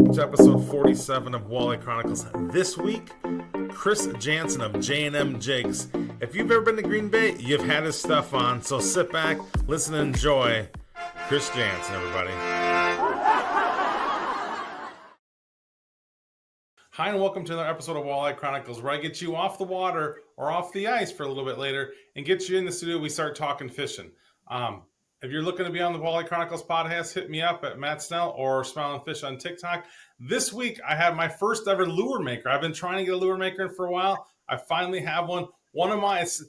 To episode 47 of Walleye Chronicles. This week, Chris Jensen of J and M Jigs. If you've ever been to Green Bay, you've had his stuff on, so sit back, listen, and enjoy Chris Jensen, everybody. Hi, and welcome to another episode of Walleye Chronicles, where I get you off the water or off the ice for a little bit later and get you in the studio. We start talking fishing. If you're looking to be on the Walleye Chronicles podcast, hit me up at Matt Snell or Smiling Fish on TikTok. This week, I have my first ever lure maker. I've been trying to get a lure maker in for a while. I finally have one. One of my, it's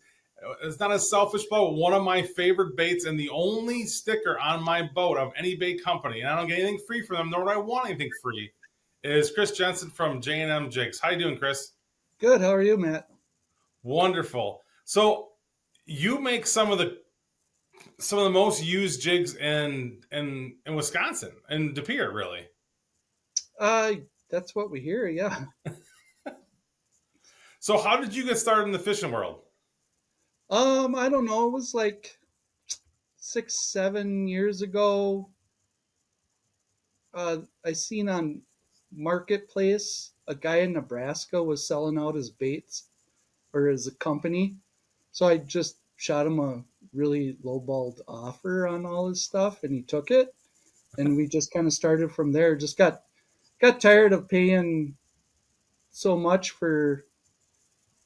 not a selfish boat, one of my favorite baits and the only sticker on my boat of any bait company, and I don't get anything free from them, nor do I want anything free, is Chris Jensen from J and M Jigs. How you doing, Chris? Good. How are you, Matt? Wonderful. So you make some of the most used jigs in Wisconsin, in Depere, really. That's what we hear. Yeah. So how did you get started in the fishing world? I don't know. It was like 6-7 years ago. I seen on Marketplace a guy in Nebraska was selling out his baits or his company, so I just shot him a really lowballed offer on all his stuff, and he took it, and we just kind of started from there. Just got tired of paying so much for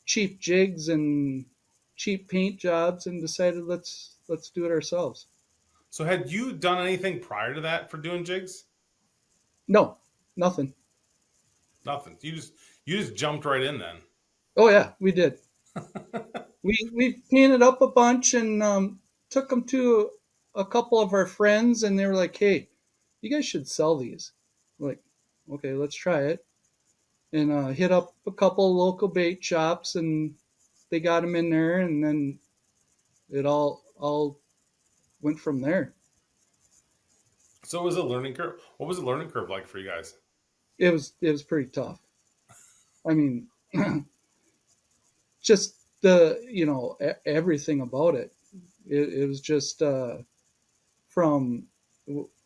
cheap jigs and cheap paint jobs, and decided let's do it ourselves. So had you done anything prior to that for doing jigs? No, nothing. Nothing. You just jumped right in then. Oh yeah, we did. We painted up a bunch and took them to a couple of our friends, and they were like, "Hey, you guys should sell these." We're like, okay, let's try it. And hit up a couple of local bait shops, and they got them in there, and then it all went from there. So it was a learning curve. What was the learning curve like for you guys? It was pretty tough. I mean, just everything about it. It was just from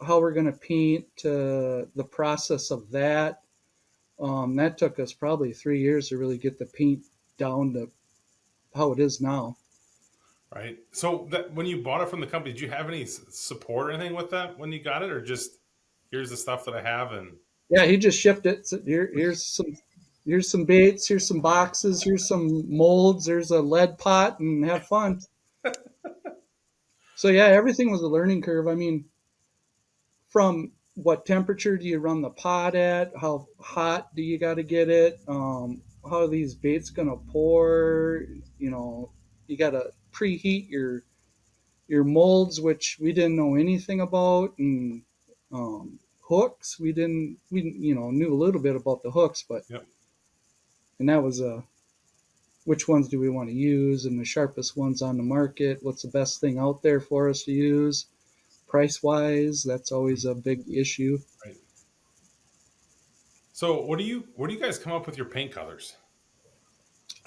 how we're going to paint to the process of that. That took us probably 3 years to really get the paint down to how it is now. Right. So when you bought it from the company, did you have any support or anything with that when you got it, or just here's the stuff that I have? And yeah, he just shipped it. So here's some baits, here's some boxes, here's some molds, there's a lead pot, and have fun. So yeah, everything was a learning curve. I mean, from what temperature do you run the pot at? How hot do you got to get it? How are these baits gonna pour? You got to preheat your molds, which we didn't know anything about, and hooks. We knew a little bit about the hooks, but yep. And that was which ones do we want to use, and the sharpest ones on the market. What's the best thing out there for us to use? Price wise, that's always a big issue. Right. So what do you guys come up with your paint colors?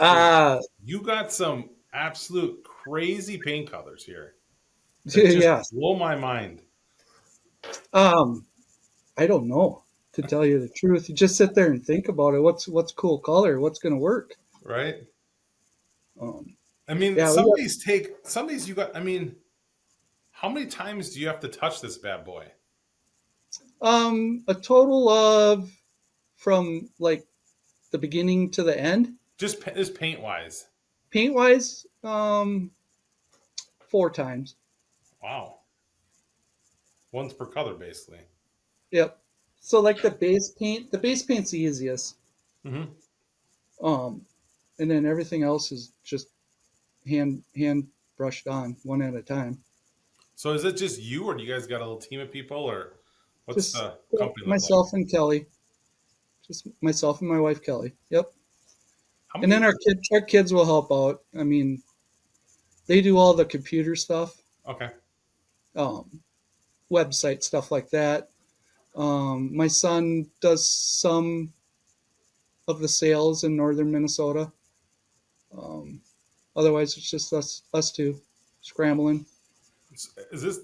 You got some absolute crazy paint colors here. Yeah, blow my mind. I don't know, to tell you the truth. You just sit there and think about it. What's cool color? What's going to work? Right. I mean, yeah, some of these you got. I mean, how many times do you have to touch this bad boy? A total of, from like the beginning to the end. Just paint wise. Paint wise, 4 times. Wow. Once per color, basically. Yep. So like the base paint's the easiest. Mm-hmm. And then everything else is just hand brushed on one at a time. So is it just you, or do you guys got a little team of people, or what's just the company? Myself like? And Kelly. Just myself and my wife Kelly. Yep. And then our kids will help out. I mean, they do all the computer stuff. Okay. Website stuff like that. My son does some of the sales in northern Minnesota. Otherwise, it's just us two scrambling. Is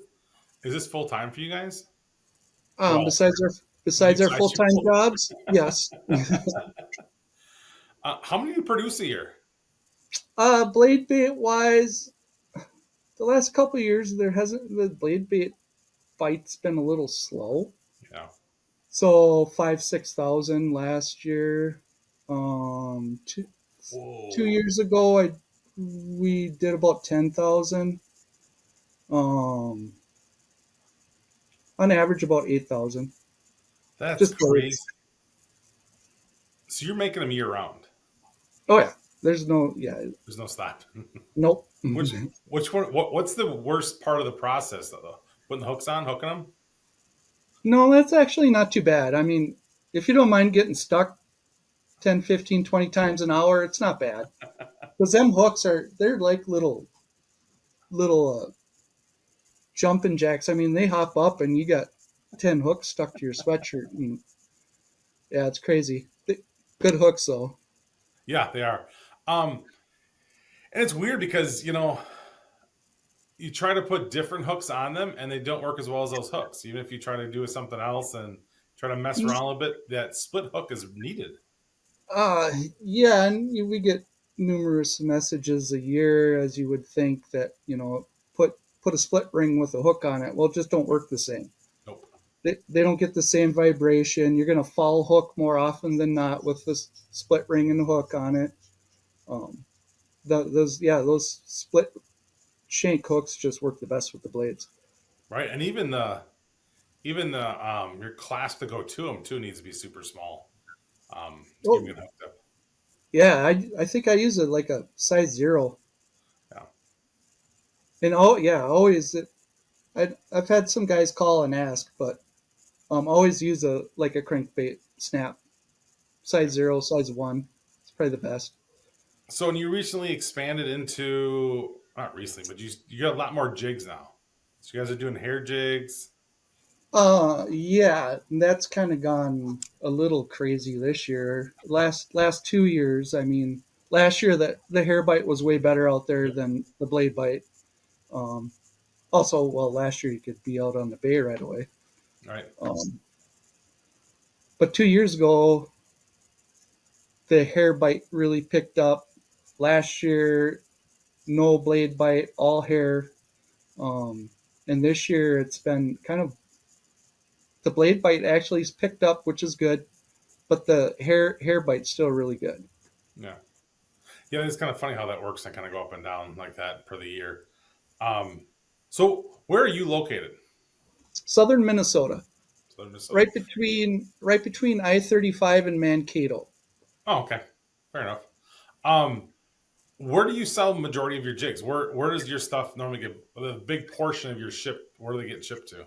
this full time for you guys? Besides Besides our Besides full-time your jobs, yes. how many do you produce a year? Blade bait wise, the last couple of years there hasn't the blade bait bite's been a little slow. Yeah. So 5,000-6,000 last year. Two, two Whoa. years ago, we did about 10,000. Um, on average, about 8,000. That's Just crazy. blades. So you're making them year round. Oh yeah, there's no yeah, There's no stop. nope. Which one? What's the worst part of the process though? Putting the hooks on, hooking them. No, that's actually not too bad. I mean, if you don't mind getting stuck 10, 15, 20 times an hour, it's not bad. Because them hooks they're like little jumping jacks. I mean, they hop up and you got 10 hooks stuck to your sweatshirt. And yeah, it's crazy. Good hooks though. Yeah, they are. Um, and it's weird because you try to put different hooks on them and they don't work as well as those hooks. Even if you try to do something else and try to mess around a little bit, that split hook is needed. Uh, yeah, and we get numerous messages a year, as you would think that put a split ring with a hook on it. Well, it just don't work the same. Nope. They don't get the same vibration. You're gonna fall hook more often than not with this split ring and hook on it. Um, those split shank hooks just work the best with the blades. Right. And even the your clasp to go to them too needs to be super small. To keep Oh it hooked up. yeah, I think I use it like a size 0. Yeah. And oh yeah, always I've had some guys call and ask, but always use a crankbait snap, size 0, size 1. It's probably the best. So when you recently expanded into not recently, but you got a lot more jigs now. So you guys are doing hair jigs. Yeah, that's kind of gone a little crazy this year. Last 2 years, I mean, last year that the hair bite was way better out there Yep. than the blade bite. Um, Also, well, last year you could be out on the bay right away. All right. Um, but 2 years ago, the hair bite really picked up. Last year, no blade bite, all hair. Um, and this year, it's been kind of the blade bite actually is picked up, which is good, but the hair bite's still really good. Yeah. Yeah, it's kind of funny how that works. I kind of go up and down like that per the year. Um, so where are you located? Southern Minnesota, Southern Minnesota. right between I-35 and Mankato. Oh, okay. Fair enough. Um, where do you sell the majority of your jigs? Where does your stuff normally get the big portion of your ship? Where do they get shipped to?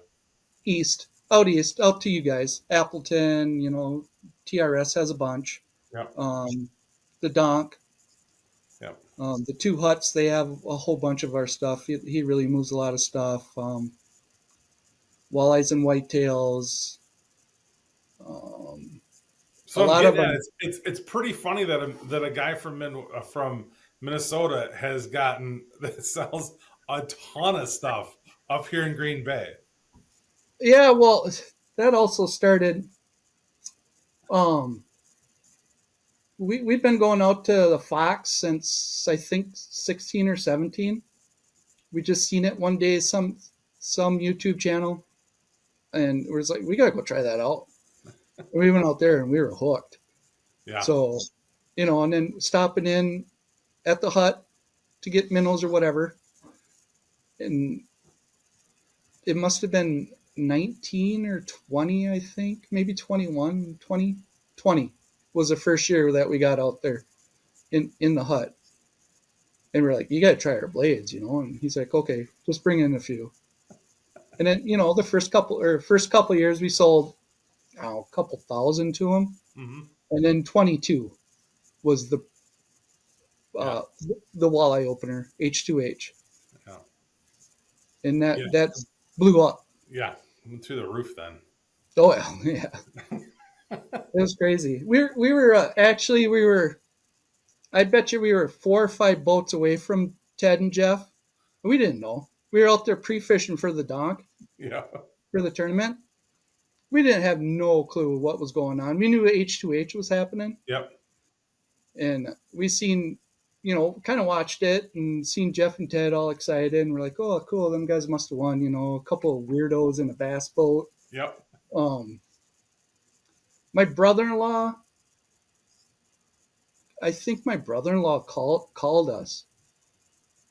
East, out to you guys. Appleton, TRS has a bunch. Yep. Um, the Donk, Yep. the two huts, they have a whole bunch of our stuff. He really moves a lot of stuff. Walleyes and whitetails. Um, a So I'm lot of getting at them. it's pretty funny that a guy from Minnesota has gotten that sells a ton of stuff up here in Green Bay. Yeah, well, that also started. Um, we've been going out to the Fox since I think 16 or 17. We just seen it one day, some YouTube channel, and we was like, we gotta go try that out. And we went out there and we were hooked. Yeah. So, and then stopping in at the hut to get minnows or whatever, and it must have been 19 or 20, I think, maybe 21, 20, 20 was the first year that we got out there in the hut. And we're like, you got to try our blades, And he's like, okay, just bring in a few. And then, the first couple of years we sold, a couple thousand to him. Hmm. And then 22 was Yeah. uh, the walleye opener, H2H. Yeah. And Yeah. that blew up. Yeah. Went through the roof then. Oh, yeah. It was crazy. We were actually, I bet you we were 4 or 5 boats away from Ted and Jeff. We didn't know. We were out there pre-fishing for the donk Yeah. for the tournament, we didn't have no clue what was going on. We knew H2H was happening, Yep. and we seen, kind of watched it and seen Jeff and Ted all excited, and we're like, oh, cool, them guys must have won. A couple of weirdos in a bass boat. Yep. Um, my brother-in-law, I think my brother-in-law called us.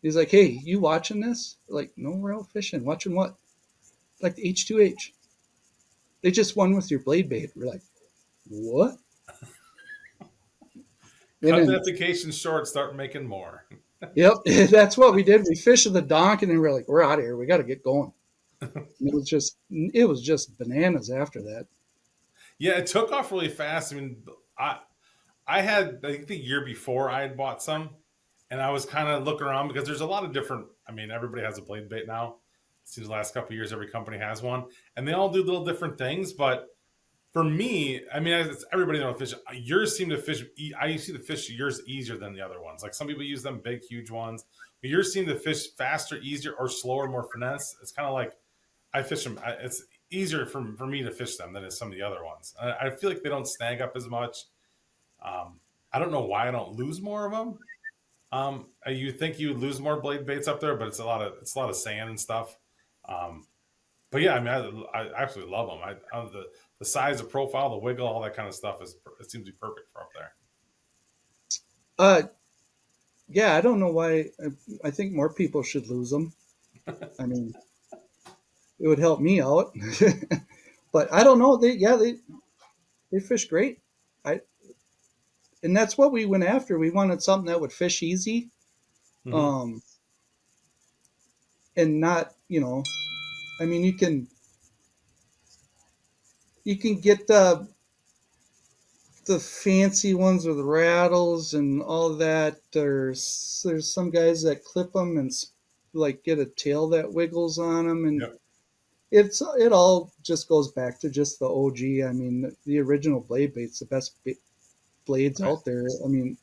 He's like, hey, you watching this? We're like, no, we're out fishing. Watching what? Like the H2H. They just won with your blade bait. We're like, what? And Cut then, that vacation short. Start making more. yep, that's what we did. We fished the donk, and then we're like, we're out of here. We got to get going. And it was just bananas after that. Yeah, it took off really fast. I mean, I had, I think the year before I had bought some, and I was kind of looking around because there's a lot of different. I mean, everybody has a blade bait now. It seems the last couple of years every company has one, and they all do little different things. But for me, I mean, everybody knows fish. Yours seem to fish. I see the fish yours easier than the other ones. Like some people use them big, huge ones, but yours seem to fish faster, easier, or slower, more finesse. It's kind of like I fish them. It's easier for me to fish them than it's some of the other ones. I feel like they don't snag up as much. I don't know why I don't lose more of them. You think you would lose more blade baits up there, but it's a lot of sand and stuff. Um, but yeah, I mean, I absolutely love them. The size, the profile, the wiggle, all that kind of stuff it seems to be perfect for up there. Uh, yeah, I don't know why. I think more people should lose them. I mean, it would help me out. But I don't know. They fish great. I and that's what we went after. We wanted something that would fish easy, Mm-hmm. um, and not, I mean, you can get the fancy ones with rattles and all that. There's some guys that clip them and like get a tail that wiggles on them, and Yep. it all just goes back to just the OG. I mean, the original blade bait's the best blades Right. out there. I mean,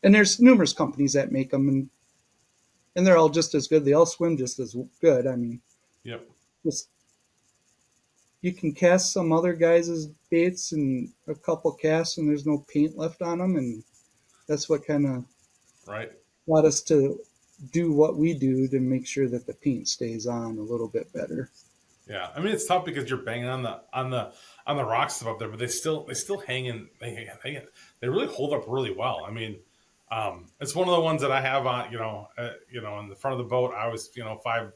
and there's numerous companies that make them, and they're all just as good. They all swim just as good. I mean, Yep. just you can cast some other guys' baits and a couple casts, and there's no paint left on them, and that's what kind of Right. got us to do what we do to make sure that the paint stays on a little bit better. Yeah. I mean, it's tough because you're banging on the rock stuff up there, but they still hang in. They really hold up really well. I mean, it's one of the ones that I have on. In the front of the boat. I always, five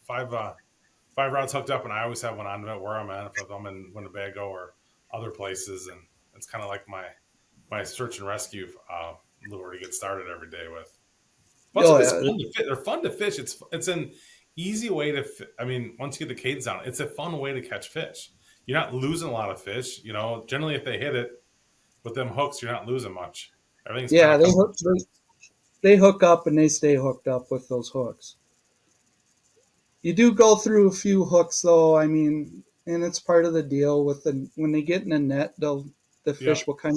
five rods hooked up, and I always have one on it where I'm at. If I'm in Winnebago or other places, and it's kind of like my search and rescue lure to get started every day with. Plus, Oh it's yeah, fun to fit. They're fun to fish. It's an easy way to. I mean, once you get the cadence down, it's a fun way to catch fish. You're not losing a lot of fish. Generally, if they hit it with them hooks, you're not losing much. Everything's kind yeah. of They coming. hook they hook up and they stay hooked up with those hooks. You do go through a few hooks though. I mean, and it's part of the deal with when they get in a net, the Yeah, fish will kind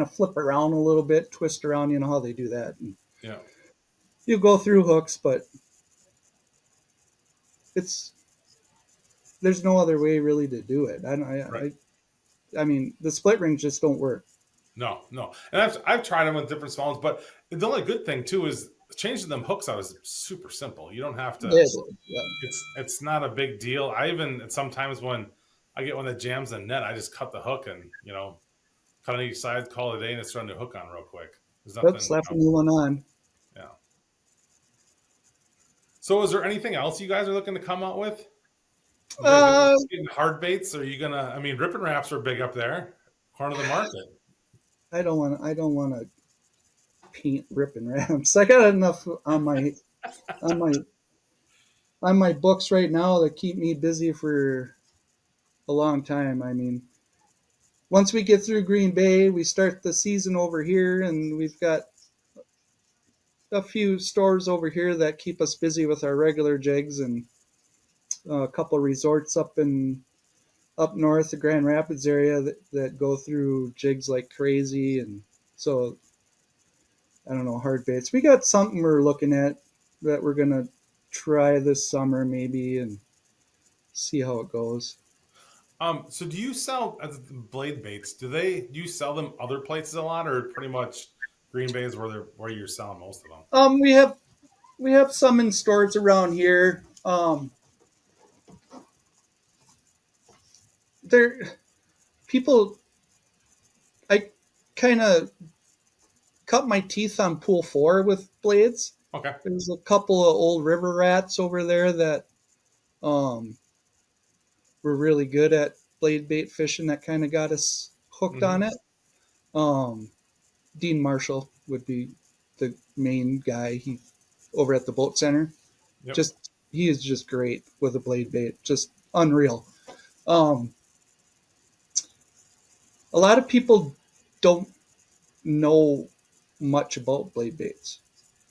of flip around a little bit, twist around. You know how they do that. And yeah, you go through hooks, but it's there's no other way really to do it. right. I mean, the split rings just don't work. No, no. And I've tried them with different swallows, but the only good thing too is changing them hooks out is super simple. You don't have to. Yeah, yeah. It's not a big deal. I even sometimes when I get one that jams the net, I just cut the hook and cut on each side, call it a day, and it's throw a new hook on real quick. There's Yep, nothing, slap a new one on. yeah. So, is there anything else you guys are looking to come out with? You guys gonna Uh, get into hard baits? Or are you gonna? I mean, rip and wraps are big up there, corner of the market. I don't want to paint ripping rams. I got enough on my on my books right now that keep me busy for a long time. I mean, once we get through Green Bay, we start the season over here, and we've got a few stores over here that keep us busy with our regular jigs, and a couple resorts up north, the Grand Rapids area that go through jigs like crazy, and so I don't know, hard baits. We got something we're looking at that we're gonna try this summer maybe and see how it goes. So do you sell as blade baits? Do you sell them other places a lot, or pretty much Green Bay is where you're selling most of them? We have some in stores around here. There people I kind of cut my teeth on pool 4 with blades. Okay. There's a couple of old river rats over there that um, were really good at blade bait fishing that kind of got us hooked on Mm-hmm. it. Um, Dean Marshall would be the main guy. He over at the boat center. Yep. Just he is just great with a blade bait, just unreal. Um, a lot of people don't know much about blade baits.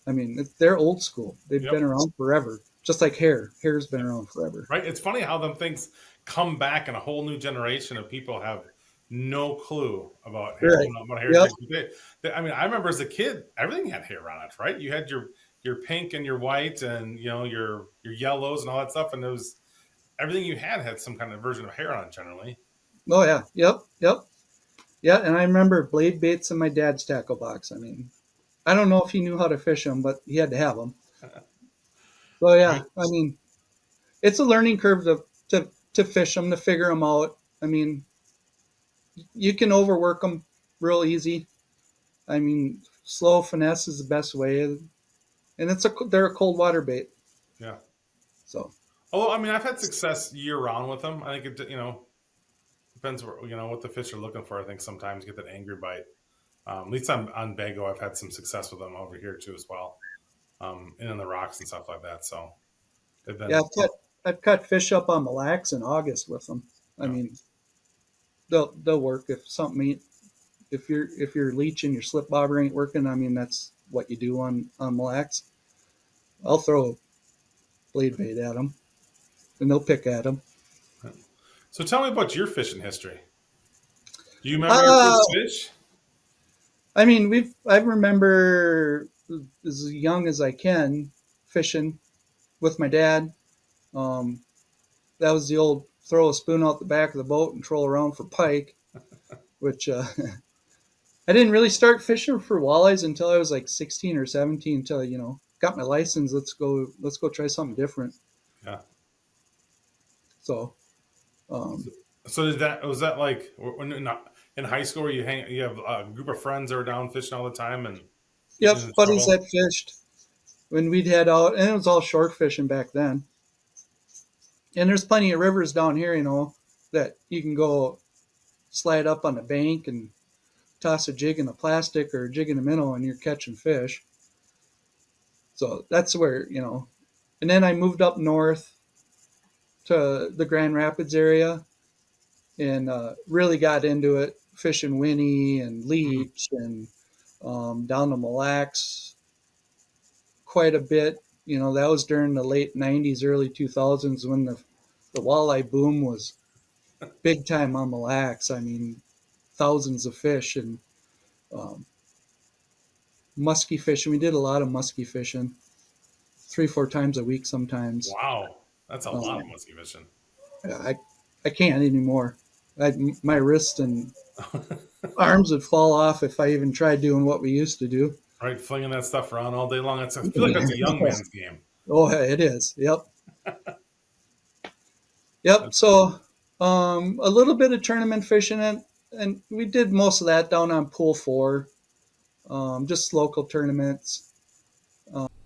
I mean, they're old school. They've Yep. been around forever, just like hair. Hair's been Yep. around forever. Right. It's funny how them things come back, and a whole new generation of people have no clue about hair, Right. about hair Yep. jigs. I mean, I remember as a kid, everything had hair on it, right? You had your pink and your white, and your yellows and all that stuff, and it was everything you had some kind of version of hair on it generally. Oh yeah. Yep. Yep. Yeah. And I remember blade baits in my dad's tackle box. I mean, I don't know if he knew how to fish them, but he had to have them. So yeah. Right. I mean, it's a learning curve to fish them, to figure them out. I mean, you can overwork them real easy. I mean, slow finesse is the best way, and they're a cold water bait. Yeah. So Although, I mean, I've had success year round with them. I think it, depends what the fish are looking for. I think sometimes get that angry bite. At least on Bago, I've had some success with them over here too as well, and in the rocks and stuff like that. So they've yeah, been, I've caught fish up on Mille Lacs in August with them. I yeah. mean, they'll work if something ain't if your leech and your slip bobber ain't working. I mean, that's what you do on Mille Lacs. I'll throw a blade bait at them, and they'll pick at them. So tell me about your fishing history. Do you remember your Uh, first fish? I mean, I remember as young as I can fishing with my dad. Um, that was the old throw a spoon out the back of the boat and troll around for pike, which I didn't really start fishing for walleyes until I was like 16 or 17. Until got my license. Let's go try something different. Yeah. So um, So was that like when in high school where you have a group of friends that are down fishing all the time and yep, getting in buddies trouble? that fished when we'd head out, and it was all short fishing back then. And there's plenty of rivers down here, that you can go slide up on the bank and toss a jig in a plastic or a jig in a minnow, and you're catching fish. So that's where. And then I moved up north to the Grand Rapids area and really got into it, fishing Winnie and Mhm. Leech and down to Mille Lacs quite a bit. That was during the late 90s, early 2000s when the walleye boom was big time on Mille Lacs. I mean, thousands of fish and um, musky fishing. We did a lot of musky fishing, 3, 4 times a week sometimes. Wow, that's a lot of Um, musky fishing. I can't anymore. My wrist and arms would fall off if I even tried doing what we used to do. Right, flinging that stuff around all day long. I feel like that's a young man's game. Oh, it is. Yep. Yep. So, a little bit of tournament fishing, and we did most of that down on Pool 4, just local tournaments.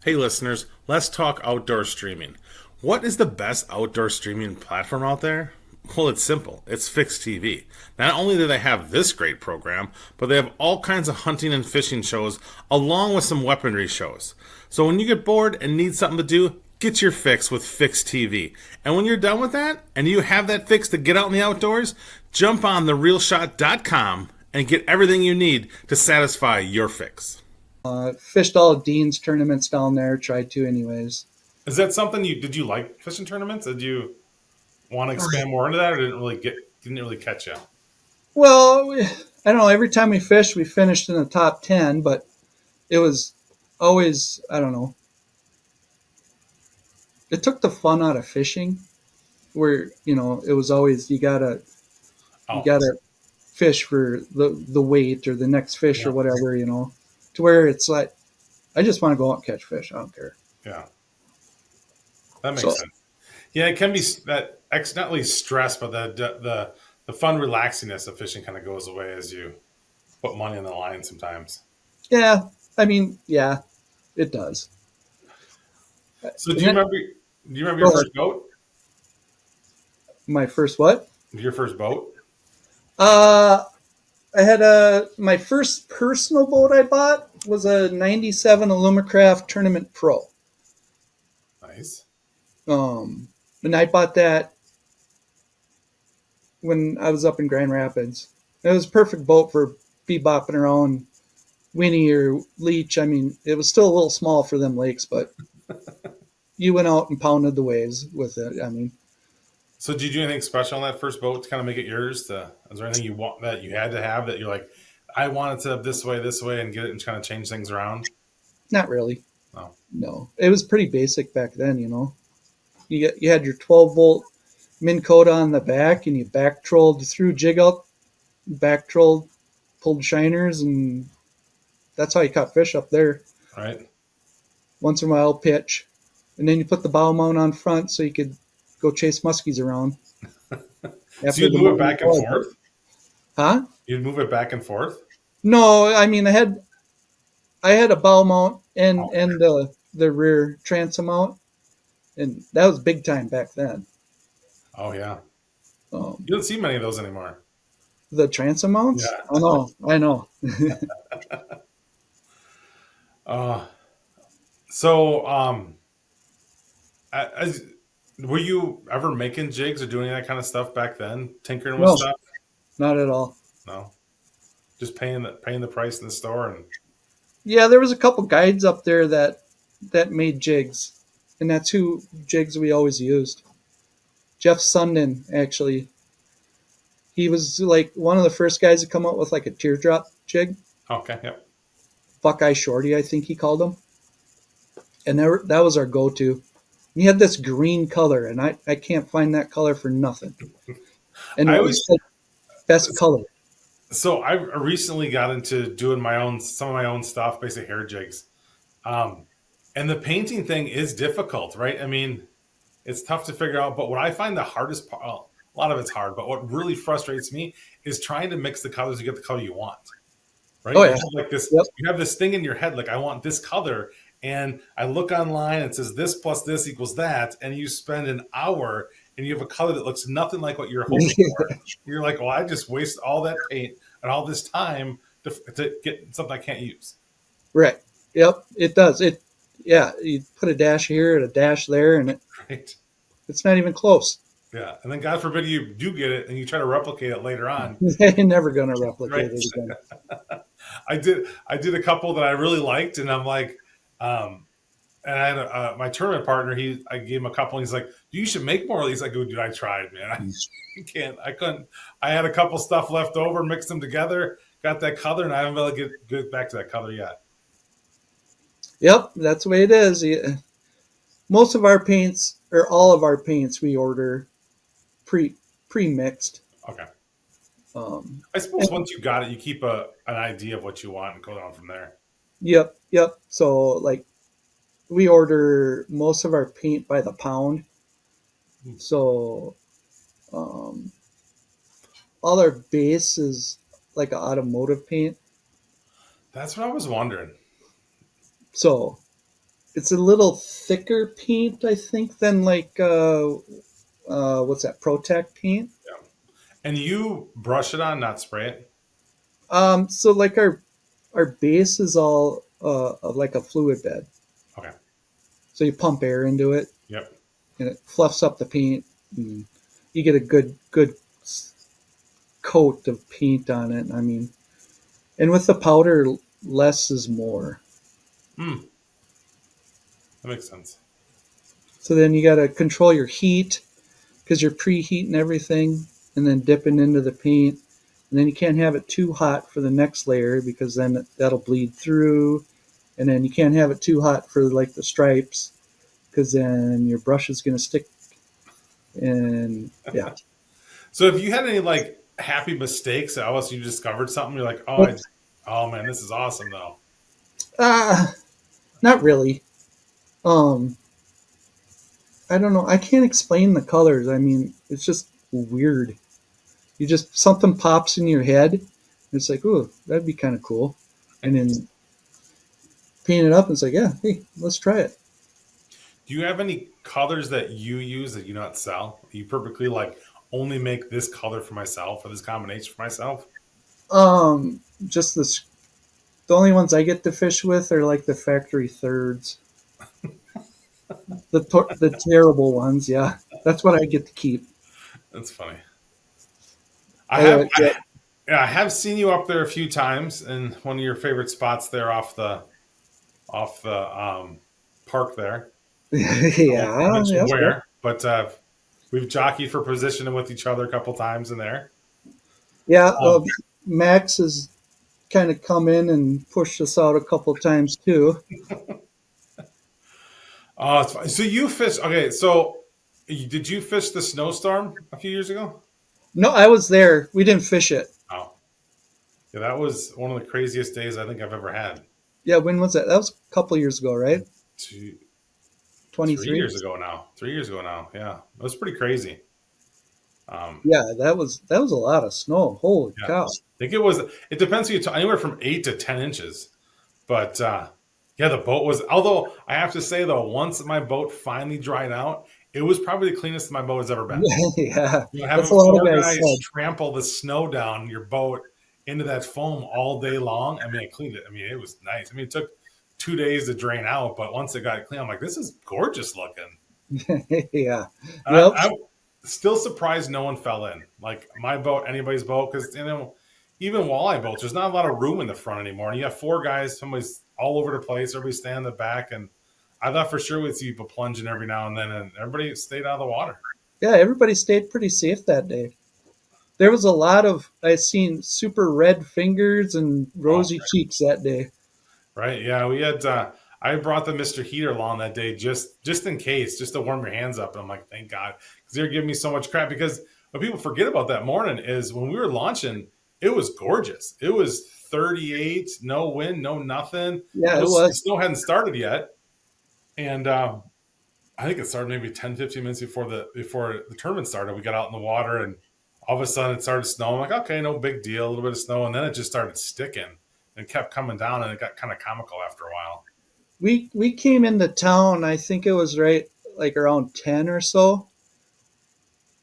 Hey, listeners, let's talk outdoor streaming. What is the best outdoor streaming platform out there? Well, it's simple. It's Fixed TV. Not only do they have this great program, but they have all kinds of hunting and fishing shows along with some weaponry shows. So when you get bored and need something to do, get your fix with Fixed TV. And when you're done with that and you have that fix to get out in the outdoors, jump on therealshot.com and get everything you need to satisfy your fix. Fished all of Dean's tournaments down there. Tried to, anyways. Is that something did you like fishing tournaments? Did you want to expand more into that, or didn't it really catch you? Well, I don't know. Every time we fished, we finished in the top 10, but it was always, I don't know. It took the fun out of fishing, where it was always you gotta You Oh, gotta fish for the weight or the next fish or yeah, whatever, to where it's like I just want to go out and catch fish. I don't care. yeah, that So makes sense. Yeah, it can be that accidentally stress, but the fun relaxingness of fishing kind of goes away as you put money on the line sometimes. yeah, I mean, yeah, it does. So And then, do you remember go your ahead. first boat? My first what? Your first boat? Uh, I had my first personal boat I bought was a '97 Alumacraft Tournament Pro. Nice. Um, and I bought that when I was up in Grand Rapids. It was a perfect boat for bebopping around Winnie or Leech. I mean, it was still a little small for them lakes, but you went out and pounded the waves with it. I mean, So did you do anything special on that first boat to kind of make it yours? Is there anything you want that you had to have that you're like, I want it to this way, and get it and kind of change things around? not really. No. No, it was pretty basic back then. You had your 12-volt Minn Kota on the back, and you back trolled through jig out, back trolled, pulled shiners, and that's how you caught fish up there. Right. Once in a while, pitch, and then you put the bow mount on front so you could go chase muskies around. So After you'd the move it morning back and flood. forth? Huh? You'd move it back and forth? No, I mean I had a bow mount and Oh, and the rear transom mount, and that was big time back then. oh yeah. Um, You don't see many of those anymore. the transom mounts? Yeah. I know. Uh, so as, were you ever making jigs or doing that kind of stuff back then? Tinkering with No, stuff? not at all. No. Just paying the price in the store and Yeah, there was a couple guides up there that made jigs, and that's who jigs we always used. Jeff Sundin, actually, he was like one of the first guys to come up with like a teardrop jig, okay, yep. Buckeye Shorty, I think he called them, and that was our go-to. He had this green color, and I can't find that color for nothing, and I it always was like best color. so I recently got into doing some of my own stuff, basically hair jigs. Um, and the painting thing is difficult, right? I mean, it's tough to figure out. But what I find the hardest part, well, a lot of it's hard, but what really frustrates me is trying to mix the colors to get the color you want, right? Oh You yeah, have like this, yep. you have this thing in your head, like I want this color, and I look online and it says this plus this equals that, and you spend an hour and you have a color that looks nothing like what you're hoping for. You're like, well, I just waste all that paint and all this time to get something I can't use. Right. Yep. It does. Yeah. You put a dash here and a dash there, and Right. it's not even close. Yeah. And then God forbid you do get it and you try to replicate it later on. You're never gonna replicate Right. it again. I did a couple that I really liked, and I'm like, and I had my tournament partner. I gave him a couple, and he's like, "You should make more of these." I go, "Dude, I tried, man. I couldn't. I had a couple stuff left over, mixed them together, got that color, and I haven't been able to get back to that color yet." Yep, that's the way it is. Most of our paints, or all of our paints, we order pre mixed. Okay. Um, I suppose and, once you got it, you keep an idea of what you want and go down from there. yep. So like we order most of our paint by the pound. So um, all our base is like an automotive paint. That's what I was wondering. So it's a little thicker paint, I think, than like what's that, Protect paint. Yeah. And you brush it on, not spray it. So like our base is all like a fluid bed. Okay. So you pump air into it, Yep. and it fluffs up the paint, and you get a good coat of paint on it. I mean, and with the powder, less is more. Hmm. That makes sense. So then you got to control your heat because you're preheating everything and then dipping into the paint. And then you can't have it too hot for the next layer because then that'll bleed through. And then you can't have it too hot for like the stripes because then your brush is going to stick. And yeah. So, have you had any like happy mistakes? Alice, you discovered something. You're like, But, oh man, this is awesome though. uh, not really. Um, I don't know. I can't explain the colors. I mean, it's just weird. You just something pops in your head. It's like, oh, that'd be kind of cool, and then paint it up. And it's like, yeah, hey, let's try it. Do you have any colors that you use that you not sell? You perfectly like only make this color for myself or this combination for myself? Just this. The only ones I get to fish with are like the factory thirds, the terrible ones. Yeah, that's what I get to keep. That's funny. I have Yeah, yeah, I have seen you up there a few times in one of your favorite spots there off the park there. I won't yeah, mention yep, yep. where, but we've jockeyed for position with each other a couple times in there. Yeah. Um, Max has kind of come in and pushed us out a couple times too. oh, it's fine. So you fish? Okay, so did you fish the snowstorm a few years ago? No, I was there. We didn't fish it. Oh, yeah, that was one of the craziest days I think I've ever had. Yeah, when was that? That was a couple years ago, right? Two, 23. 3 years ago now. 3 years ago now. Yeah, it was pretty crazy. Um, Yeah, that was a lot of snow. Holy yeah, cow! I think it was. It depends who you talk. Anywhere from 8 to 10 inches. But yeah, the boat was. Although I have to say though, once my boat finally dried out, it was probably the cleanest my boat has ever been. Yeah, You know, that's having a lot of four guys guys said. trample the snow down your boat into that foam all day long. I mean, I cleaned it. I mean, it was nice. I mean, it took 2 days to drain out, but once it got clean, I'm like, this is gorgeous looking. Yeah. And Yep. I'm still surprised no one fell in. Like my boat, anybody's boat, because even walleye boats, there's not a lot of room in the front anymore. And you have four guys, somebody's all over the place, everybody's standing in the back, and I thought for sure we'd see people plunging every now and then, and everybody stayed out of the water. Yeah, everybody stayed pretty safe that day. There was a lot of I seen super red fingers and Oh, rosy cheeks that day. right, yeah, we had. I brought the Mr. Heater along that day just in case, just to warm your hands up. And I'm like, thank God, because they're giving me so much crap. Because what people forget about that morning is when we were launching, it was gorgeous. It was 38, no wind, no nothing. Yeah, No, it the was. snow hadn't started yet, and I think it started maybe 10, 15 minutes before the tournament started. We got out in the water, and all of a sudden it started snowing. I'm like, okay, no big deal, a little bit of snow, and then it just started sticking and kept coming down, and it got kind of comical after a while. We came into town. I think it was right like around 10 or so,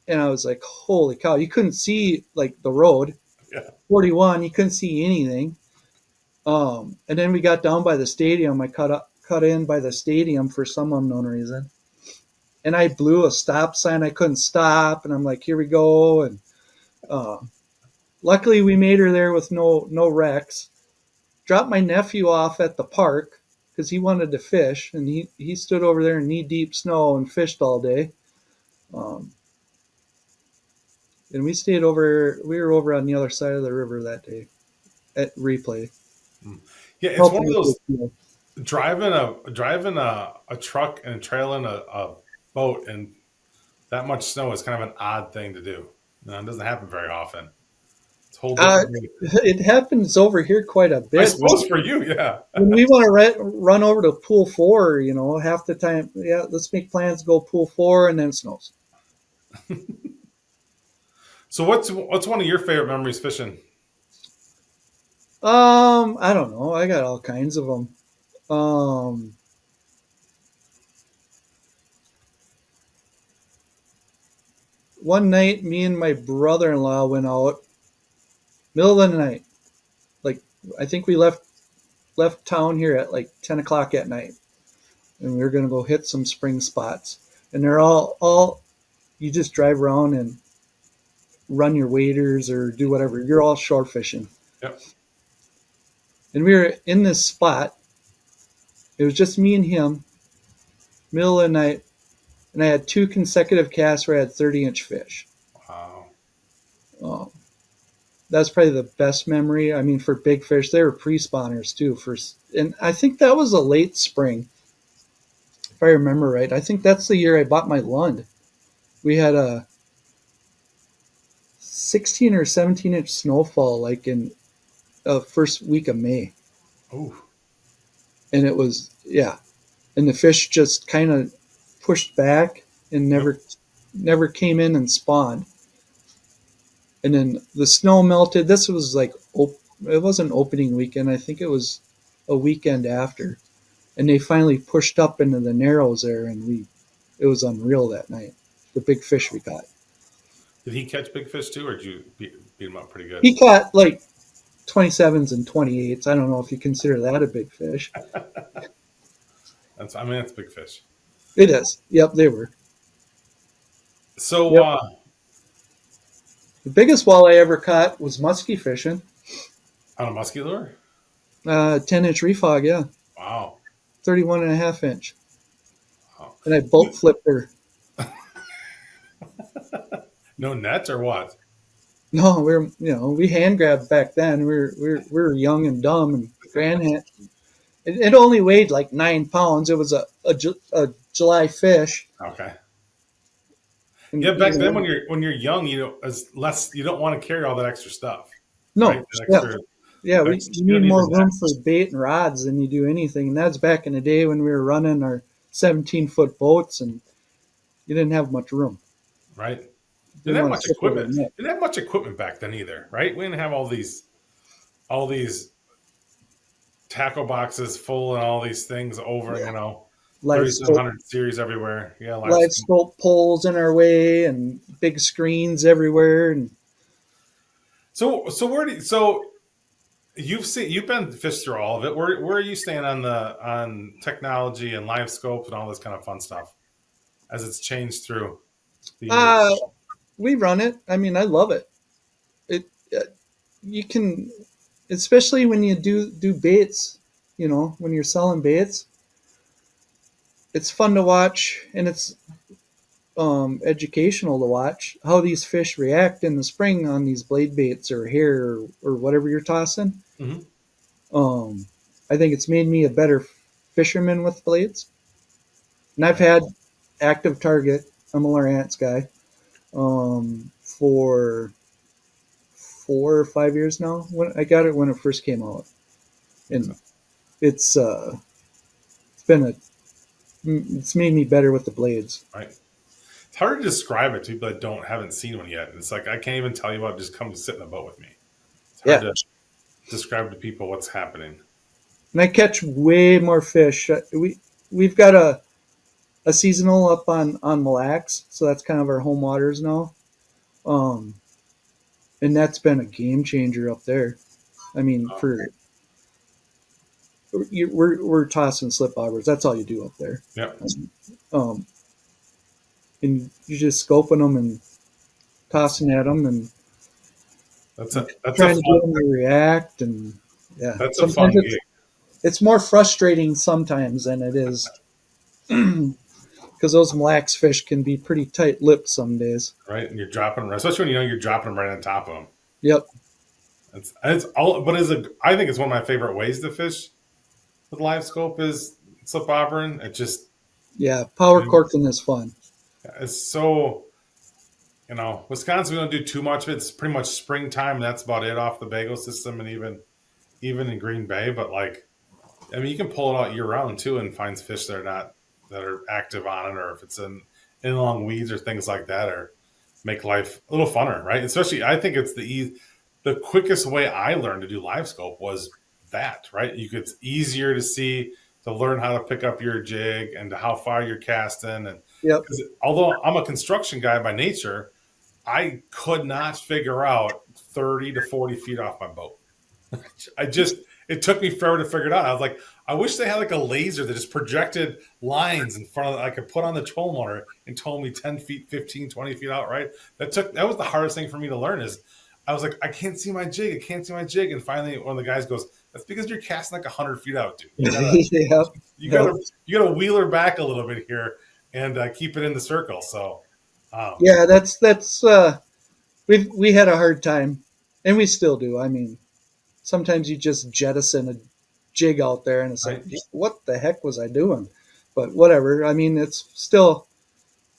and I was like, holy cow! You couldn't see like the road. Yeah. 41, you couldn't see anything. And then we got down by the stadium. I cut in by the stadium for some unknown reason, and I blew a stop sign. I couldn't stop, and I'm like, here we go. And uh, luckily, we made her there with no wrecks. Dropped my nephew off at the park because he wanted to fish, and he stood over there in knee deep snow and fished all day. Um, and we stayed over. We were over on the other side of the river that day at replay. Mm. Yeah, it's one Helping of with those the driving a truck and trailing a boat and that much snow is kind of an odd thing to do. No, it doesn't happen very often. It's a whole Uh, different thing. it happens over here quite a I bit. suppose for you, yeah. When we want to run over to pool four, half the time, yeah, let's make plans to go pool four, and then it snows. So what's one of your favorite memories fishing? I don't know. I got all kinds of them. Um, One night, me and my brother-in-law went out middle of the night. Like I think we left town here at like 10 o'clock at night, and we were gonna go hit some spring spots. And they're all you just drive around and run your waders or do whatever. You're all shore fishing. Yep. And we were in this spot. It was just me and him, middle of the night, and I had two consecutive casts where I had 30-inch fish. Wow. Um, that's probably the best memory. I mean, for big fish, they were pre-spawners too. And I think that was a late spring, if I remember right. I think that's the year I bought my Lund. We had a 16 or 17-inch snowfall, like in first week of May, Oh, and it was yeah, and the fish just kind of pushed back and yep. never came in and spawned. And then the snow melted. This was like it wasn't opening weekend. I think it was a weekend after, and they finally pushed up into the narrows there, and it was unreal that night. The big fish we caught. Did he catch big fish too, or did you beat him up pretty good? He caught like 27s and 28s. I don't know if you consider that a big fish. I mean, that's big fish. It is. Yep, they were. So, Yep. The biggest walleye I ever caught was muskie fishing. on a musky lure? 10-inch reef hog, yeah. Wow. 31 and a half inch. Wow. And I boat flipped her. No net or what? No, we hand grabbed back then. We were young and dumb and grand hand. It only weighed like 9 pounds. It was a July fish. Okay. And, Yeah, back then when you're young, as less you don't want to carry all that extra stuff. no, Right? That yeah, we you need don't more need room for bait and rods than you do anything. And that's back in the day when we were running our 17-foot boats and you didn't have much room. right. You Didn't have want much to slip over equipment. the net. Didn't have much equipment back then either, right? We didn't have all these tackle boxes full and all these things over, Yeah. 3700 series everywhere. Yeah, Live scope poles in our way and big screens everywhere. And So you've been fished through all of it. Where are you staying on technology and live scope and all this kind of fun stuff as it's changed through the years? uh, we run it. I mean, I love it. It you can, especially when you do baits. When you're selling baits, it's fun to watch, and it's educational to watch how these fish react in the spring on these blade baits or hair or whatever you're tossing. Mm-hmm. I think it's made me a better fisherman with blades. And I've had active target. I'm a Lowrance guy for 4 or 5 years now. When I got it when it first came out, and it's it's made me better with the blades. Right. It's hard to describe it to people that haven't seen one yet. It's like I can't even tell you what. Just come sit in a boat with me. It's hard Yeah, to describe to people what's happening. and I catch way more fish. We've got a seasonal up on Mille Lacs, so that's kind of our home waters now. Um, and that's been a game changer up there. I mean, we're tossing slip bobbers. That's all you do up there. Yeah. Um, and you're just scoping them and tossing at them and That's a trying to get fun them to react. And yeah, that's a fun gig. it's more frustrating sometimes than it is because those Mille Lacs fish can be pretty tight-lipped some days. Right? And you're dropping them, especially when you know you're dropping them right on top of them. Yep. It's all, but I think it's one of my favorite ways to fish with live scope is slip bobbering. It just, Yeah, power corking is fun. it's so, Wisconsin, we don't do too much of it. It's pretty much springtime, and that's about it off the Bago system, and even in Green Bay. But I mean, you can pull it out year round too, and find fish that are active on it, or if it's in along weeds or things like that, or make life a little funner, right? Especially, I think it's the quickest way I learned to do live scope was that, right? It's easier to see, to learn how to pick up your jig and to how far you're casting. And Yep. although I'm a construction guy by nature, I could not figure out 30 to 40 feet off my boat. It took me forever to figure it out. I was like, I wish they had like a laser that just projected lines in front of I could put on the tow motor and tow me 10 feet, 15, 20 feet out, right? That was the hardest thing for me to learn is I was like, I can't see my jig. I can't see my jig. And finally one of the guys goes, that's because you're casting like 100 feet out, dude. You gotta wheel her back a little bit here and keep it in the circle. So Yeah, that's we had a hard time, and we still do. I mean, sometimes you just jettison a jig out there, and it's like, right. what the heck was I doing? But whatever. I mean, it's still,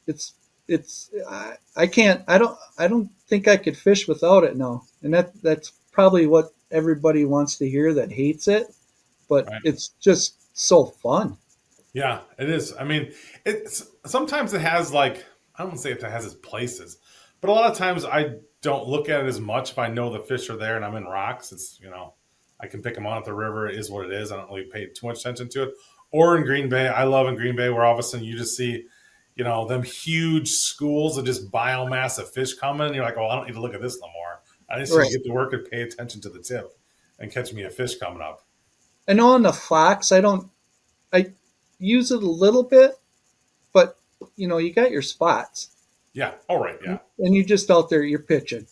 it's I can't. I don't think think I could fish without it now. And that's probably what everybody wants to hear that hates it, but Right. it's just so fun. Yeah, it is. I mean, it's sometimes it has like I don't want to say it has its places, but a lot of times I don't look at it as much if I know the fish are there and I'm in rocks. It's I can pick them on at the river. It is what it is. I don't really pay too much attention to it. Or in Green Bay, I love in Green Bay where all of a sudden you just see them huge schools of just biomass of fish coming. And you're like, oh, I don't need to look at this no more. I just need Right. to get to work and pay attention to the tip and catch me a fish coming up. I know on the fox, I use it a little bit, but you got your spots, Yeah. All right. Yeah. and you just out there, you're pitching.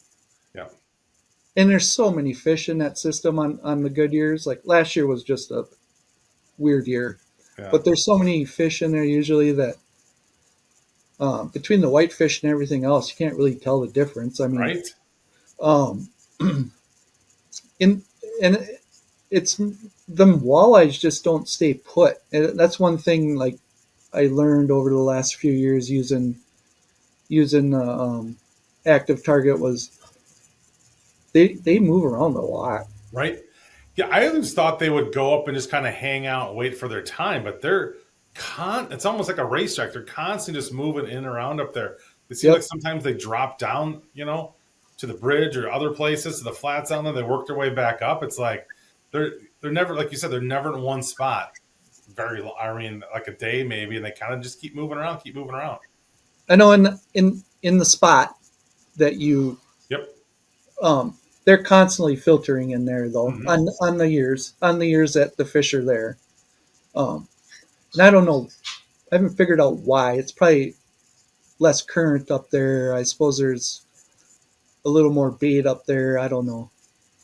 Yeah. And there's so many fish in that system on the good years. Like last year was just a weird year, Yeah. but there's so many fish in there usually that between the whitefish and everything else, you can't really tell the difference. I mean, Right. um, in and it's them walleyes just don't stay put. And that's one thing like I learned over the last few years using active target was they move around a lot. Right. Yeah, I always thought they would go up and just kind of hang out and wait for their time, but it's almost like a racetrack. They're constantly just moving in and around up there. It seems like Yep. sometimes they drop down, to the bridge or other places to the flats down there. They work their way back up. It's like they're never, like you said, they're never in one spot. I mean, like a day maybe, and they kind of just keep moving around, keep moving around. I know in the spot that you Yep. they're constantly filtering in there though Hmm. on the years that the fish are there. And I don't know, I haven't figured out why. It's probably less current up there. I suppose there's a little more bait up there. I don't know,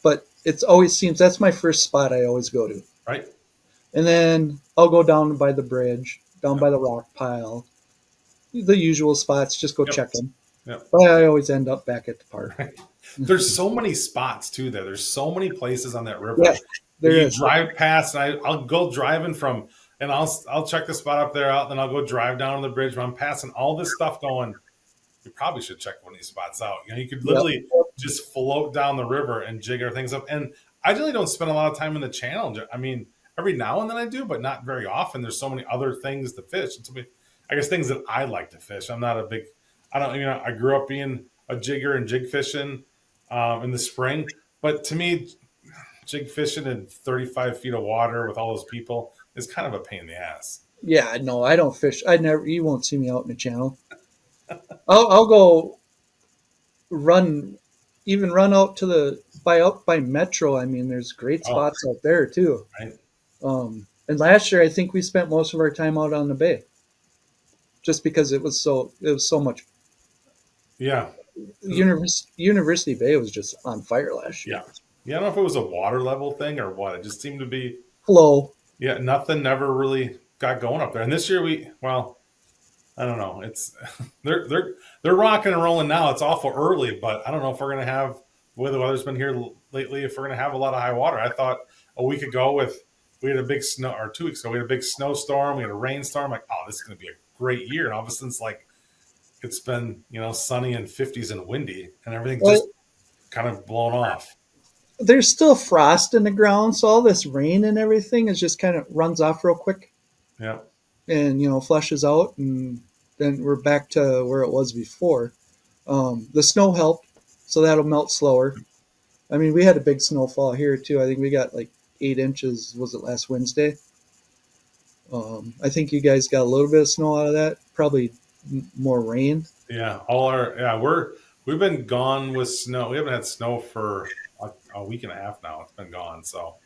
but it's always seems that's my first spot I always go to, Right. and then I'll go down by the bridge, down Yep. by the rock pile, the usual spots. Just go Yep. check them. Yep. But I always end up back at the park. Right. There's so many spots too there. There's so many places on that river. Yeah, there You is. drive past, and I'll go driving from, and I'll check the spot up there out, then I'll go drive down the bridge. When I'm passing all this stuff, going, you probably should check one of these spots out. You could Yep. literally just float down the river and jigger things up. And I really don't spend a lot of time in the channel. I mean, every now and then I do, but not very often. There's so many other things to fish. And so I guess things that I like to fish. I'm not a big. I don't. I grew up being a jigger and jig fishing in the spring, but to me, jig fishing in 35 feet of water with all those people is kind of a pain in the ass. Yeah, no, I don't fish. I never. You won't see me out in the channel. I'll go run, even run out to the up by Metro. I mean, there's great Oh, spots out there too. right. And last year, I think we spent most of our time out on the bay, just because it was so much. Yeah. University Bay was just on fire last year. Yeah. Yeah. I don't know if it was a water level thing or what. It just seemed to be, Flow. yeah, nothing never really got going up there. And this year I don't know. It's they're rocking and rolling now. It's awful early, but I don't know if we're gonna have the way the weather's been here lately. If we're gonna have a lot of high water, I thought a week ago we had a big snow, or 2 weeks ago we had a big snowstorm. We had a rainstorm. Like, oh, this is gonna be a great year. And all of a sudden, it's been sunny and 50s and windy, and everything Well, just kind of blown off. there's still frost in the ground, so all this rain and everything is just kind of runs off real quick Yeah, and flushes out, and then we're back to where it was before. The snow helped, so that'll melt slower. I mean, we had a big snowfall here too. I think we got like 8 inches. Was it last Wednesday? I think you guys got a little bit of snow out of that. Probably more rain. yeah. We've been gone with snow. We haven't had snow for a week and a half now. It's been gone. So,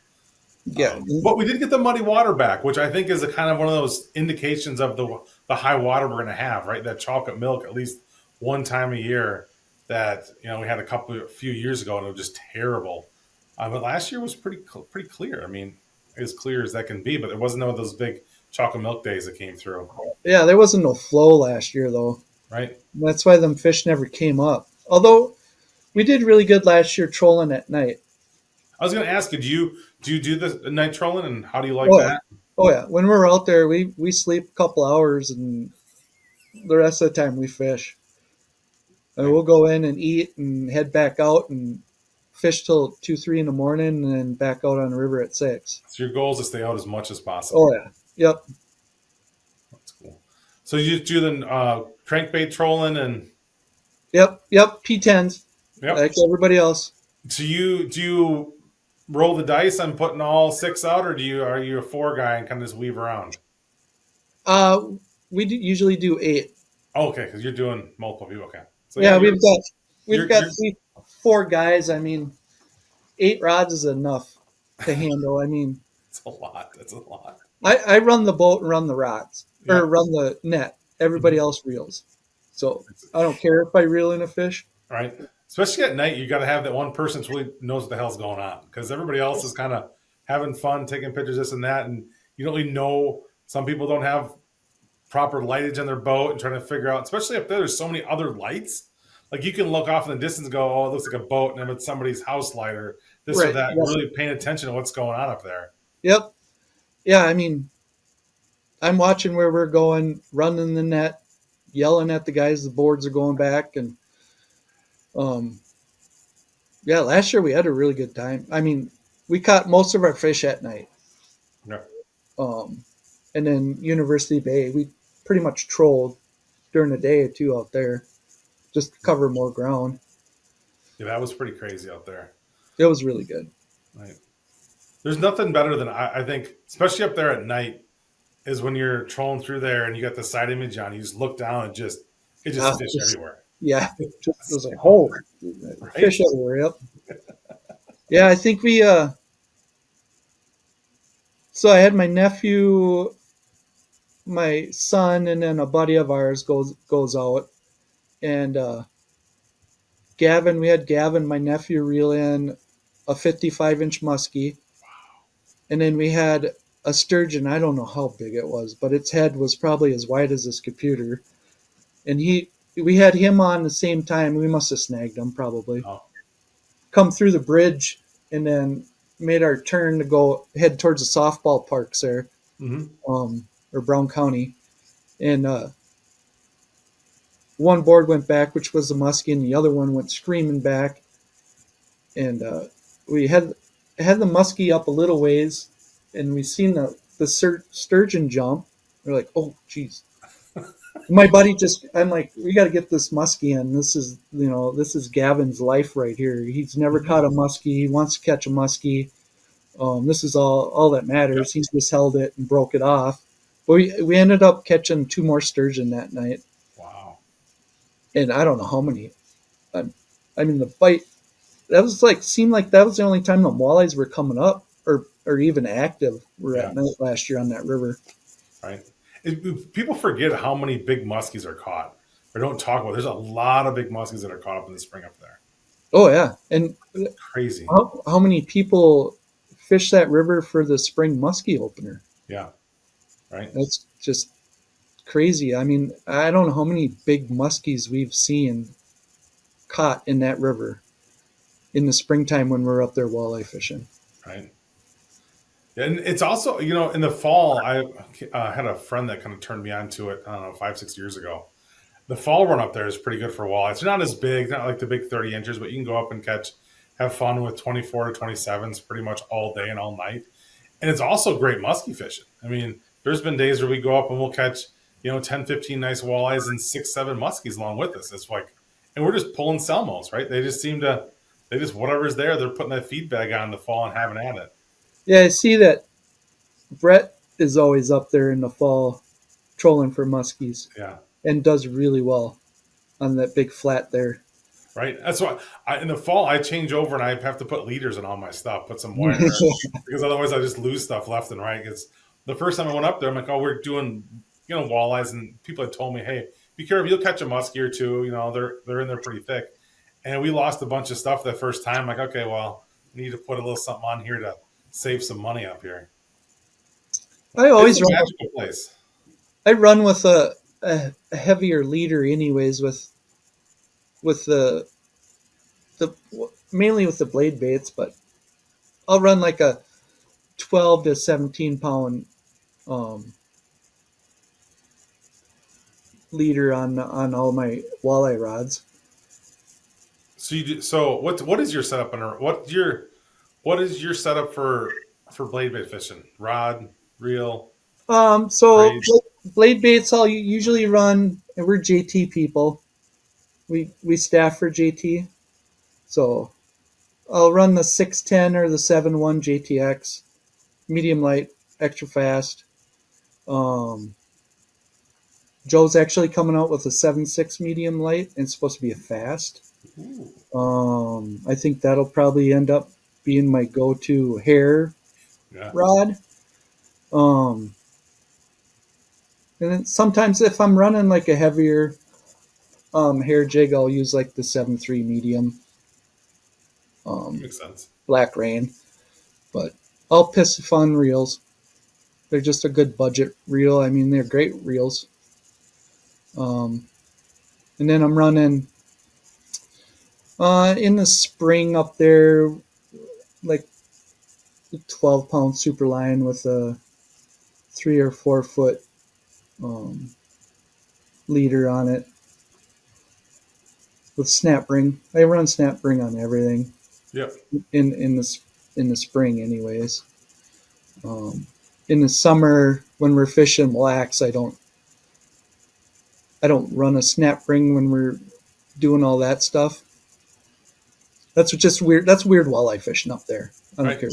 Yeah, but we did get the muddy water back, which I think is a kind of one of those indications of the high water we're going to have. Right, that chocolate milk at least one time a year. That we had a few years ago, and it was just terrible. But last year was pretty clear. I mean, as clear as that can be. But there wasn't no of those big chocolate milk days that came through. yeah. There wasn't no flow last year though. Right. That's why them fish never came up. Although we did really good last year trolling at night. I was going to ask you, do you do the night trolling, and how do you like Oh, that? oh yeah. When we're out there, we sleep a couple hours, and the rest of the time we fish. And Right. we'll go in and eat and head back out and fish till 2, 3 in the morning, and then back out on the river at 6. So your goal is to stay out as much as Oh possible. yeah, yep, That's cool. So you do the crankbait trolling and yep. P10s yep. like everybody else. Do you roll the dice on putting all six out, or are you a four guy and kind of just weave around? Uh, usually do 8. Oh, okay, because you're doing multiple people. Okay, so yeah, Yeah, we've got you're 4 guys. I mean, 8 rods is enough to handle. I mean, it's a lot. That's a lot. I run the boat and run the rods or Yep. run the net. Everybody Mhm. else reels. So I don't care if I reel in a fish. Right. Especially at night, you got to have that one person that really knows what the hell's going on because everybody else is kind of having fun, taking pictures, this and that, and you don't really know. Some people don't have proper lightage on their boat and trying to figure out, especially up there, there's so many other lights. Like you can look off in the distance and go, oh, it looks like a boat, and then it's somebody's house light or this or Right. that, Yep. really paying attention to what's going on up there. Yep. Yeah. I mean, I'm watching where we're going, running the net, yelling at the guys. The boards are going back, and um, yeah. Last year we had a really good time. I mean, we caught most of our fish at night. Yeah. Um, and then University Bay, we pretty much trolled during the day or two out there, just to cover more ground. Yeah, that was pretty crazy out there. It was really good. Right. There's nothing better than I think, especially up there at night, is when you're trolling through there and you got the side image on. You just look down and it just fish Just, everywhere. yeah, just it was like, Out oh, there, right? fish everywhere. Yep. Yeah, I think we. So I had my nephew, my son, and then a buddy of ours goes out, and Gavin. We had Gavin, my nephew, reel in a 55-inch muskie, and then we had a sturgeon. I don't know how big it was, but its head was probably as wide as this computer. And we had him on the same time. We must have snagged him probably. Oh, Come through the bridge and then made our turn to go head towards the softball parks there, mm-hmm. or Brown County. And one board went back, which was the muskie, and the other one went screaming back. And we had the muskie up a little ways, and we seen the sturgeon jump. We're like, oh, geez. My buddy I'm like, we got to get this muskie in. This is Gavin's life right here. He's never Mm-hmm. caught a muskie. He wants to catch a muskie. This is all that Yeah. matters. He's just held it and broke it off. But we ended up catching 2 more sturgeon that night, Wow. and I don't know how many. I mean, the bite that was like seemed like that was the only time the walleyes were coming up or even active were Yeah. at night last year on that river. Right. People forget how many big muskies are caught or don't talk about. There's a lot of big muskies that are caught up in the spring up there. Oh yeah, and Crazy. how many people fish that river for the spring muskie opener? Yeah. Right. That's just crazy. I mean, I don't know how many big muskies we've seen caught in that river in the springtime when we're up there walleye fishing. Right. And it's also, in the fall, I had a friend that kind of turned me on to it, I don't know, 5, 6 years ago. The fall run up there is pretty good for walleye. It's not as big, not like the big 30 inches, but you can go up and have fun with 24 to 27s pretty much all day and all night. And it's also great muskie fishing. I mean, there's been days where we go up and we'll catch, 10, 15 nice walleyes and 6, 7 muskies along with us. It's like, and we're just pulling Selmos, right? Whatever's there, they're putting that feed bag on in the fall and having at it. Yeah, I see that Brett is always up there in the fall trolling for muskies Yeah. and does really well on that big flat there. Right. That's why in the fall I change over and I have to put leaders in all my stuff, put some wire because otherwise I just lose stuff left and right. Because the first time I went up there, I'm like, oh, we're doing, walleyes, and people had told me, hey, be careful, you'll catch a muskie or two. They're in there pretty thick, and we lost a bunch of stuff the first time. Like, okay, well, we need to put a little something on here to save some money up here. I It's always a run. magical place. I run with a heavier leader, anyways, with the mainly with the blade baits, but I'll run like a 12 to 17 pound um, leader on all my walleye rods. So you do, so what is your setup under what is your setup for blade bait fishing? Rod, reel, So braid. blade baits I'll usually run, and we're JT people. We staff for JT, so I'll run the 610 or the 7.1 JTX, medium light, extra fast. Um, Joe's actually coming out with a 7.6 medium light, and it's supposed to be a fast. Ooh, I think that'll probably end up being my go-to hair yeah. rod. Um, and then sometimes if I'm running like a heavier hair jig, I'll use like the 7.3 medium um, Makes sense. black rain. But all piss fun reels. They're just a good budget reel. I mean, they're great reels. Um, and then I'm running in the spring up there, like 12-pound super line with a 3 or 4 foot um, leader on it with snap ring. I run snap ring on everything Yep. in the spring, anyways. Um, in the summer when we're fishing blacks, I don't run a snap ring when we're doing all that stuff. That's just weird. That's weird walleye fishing up there. I don't Right. care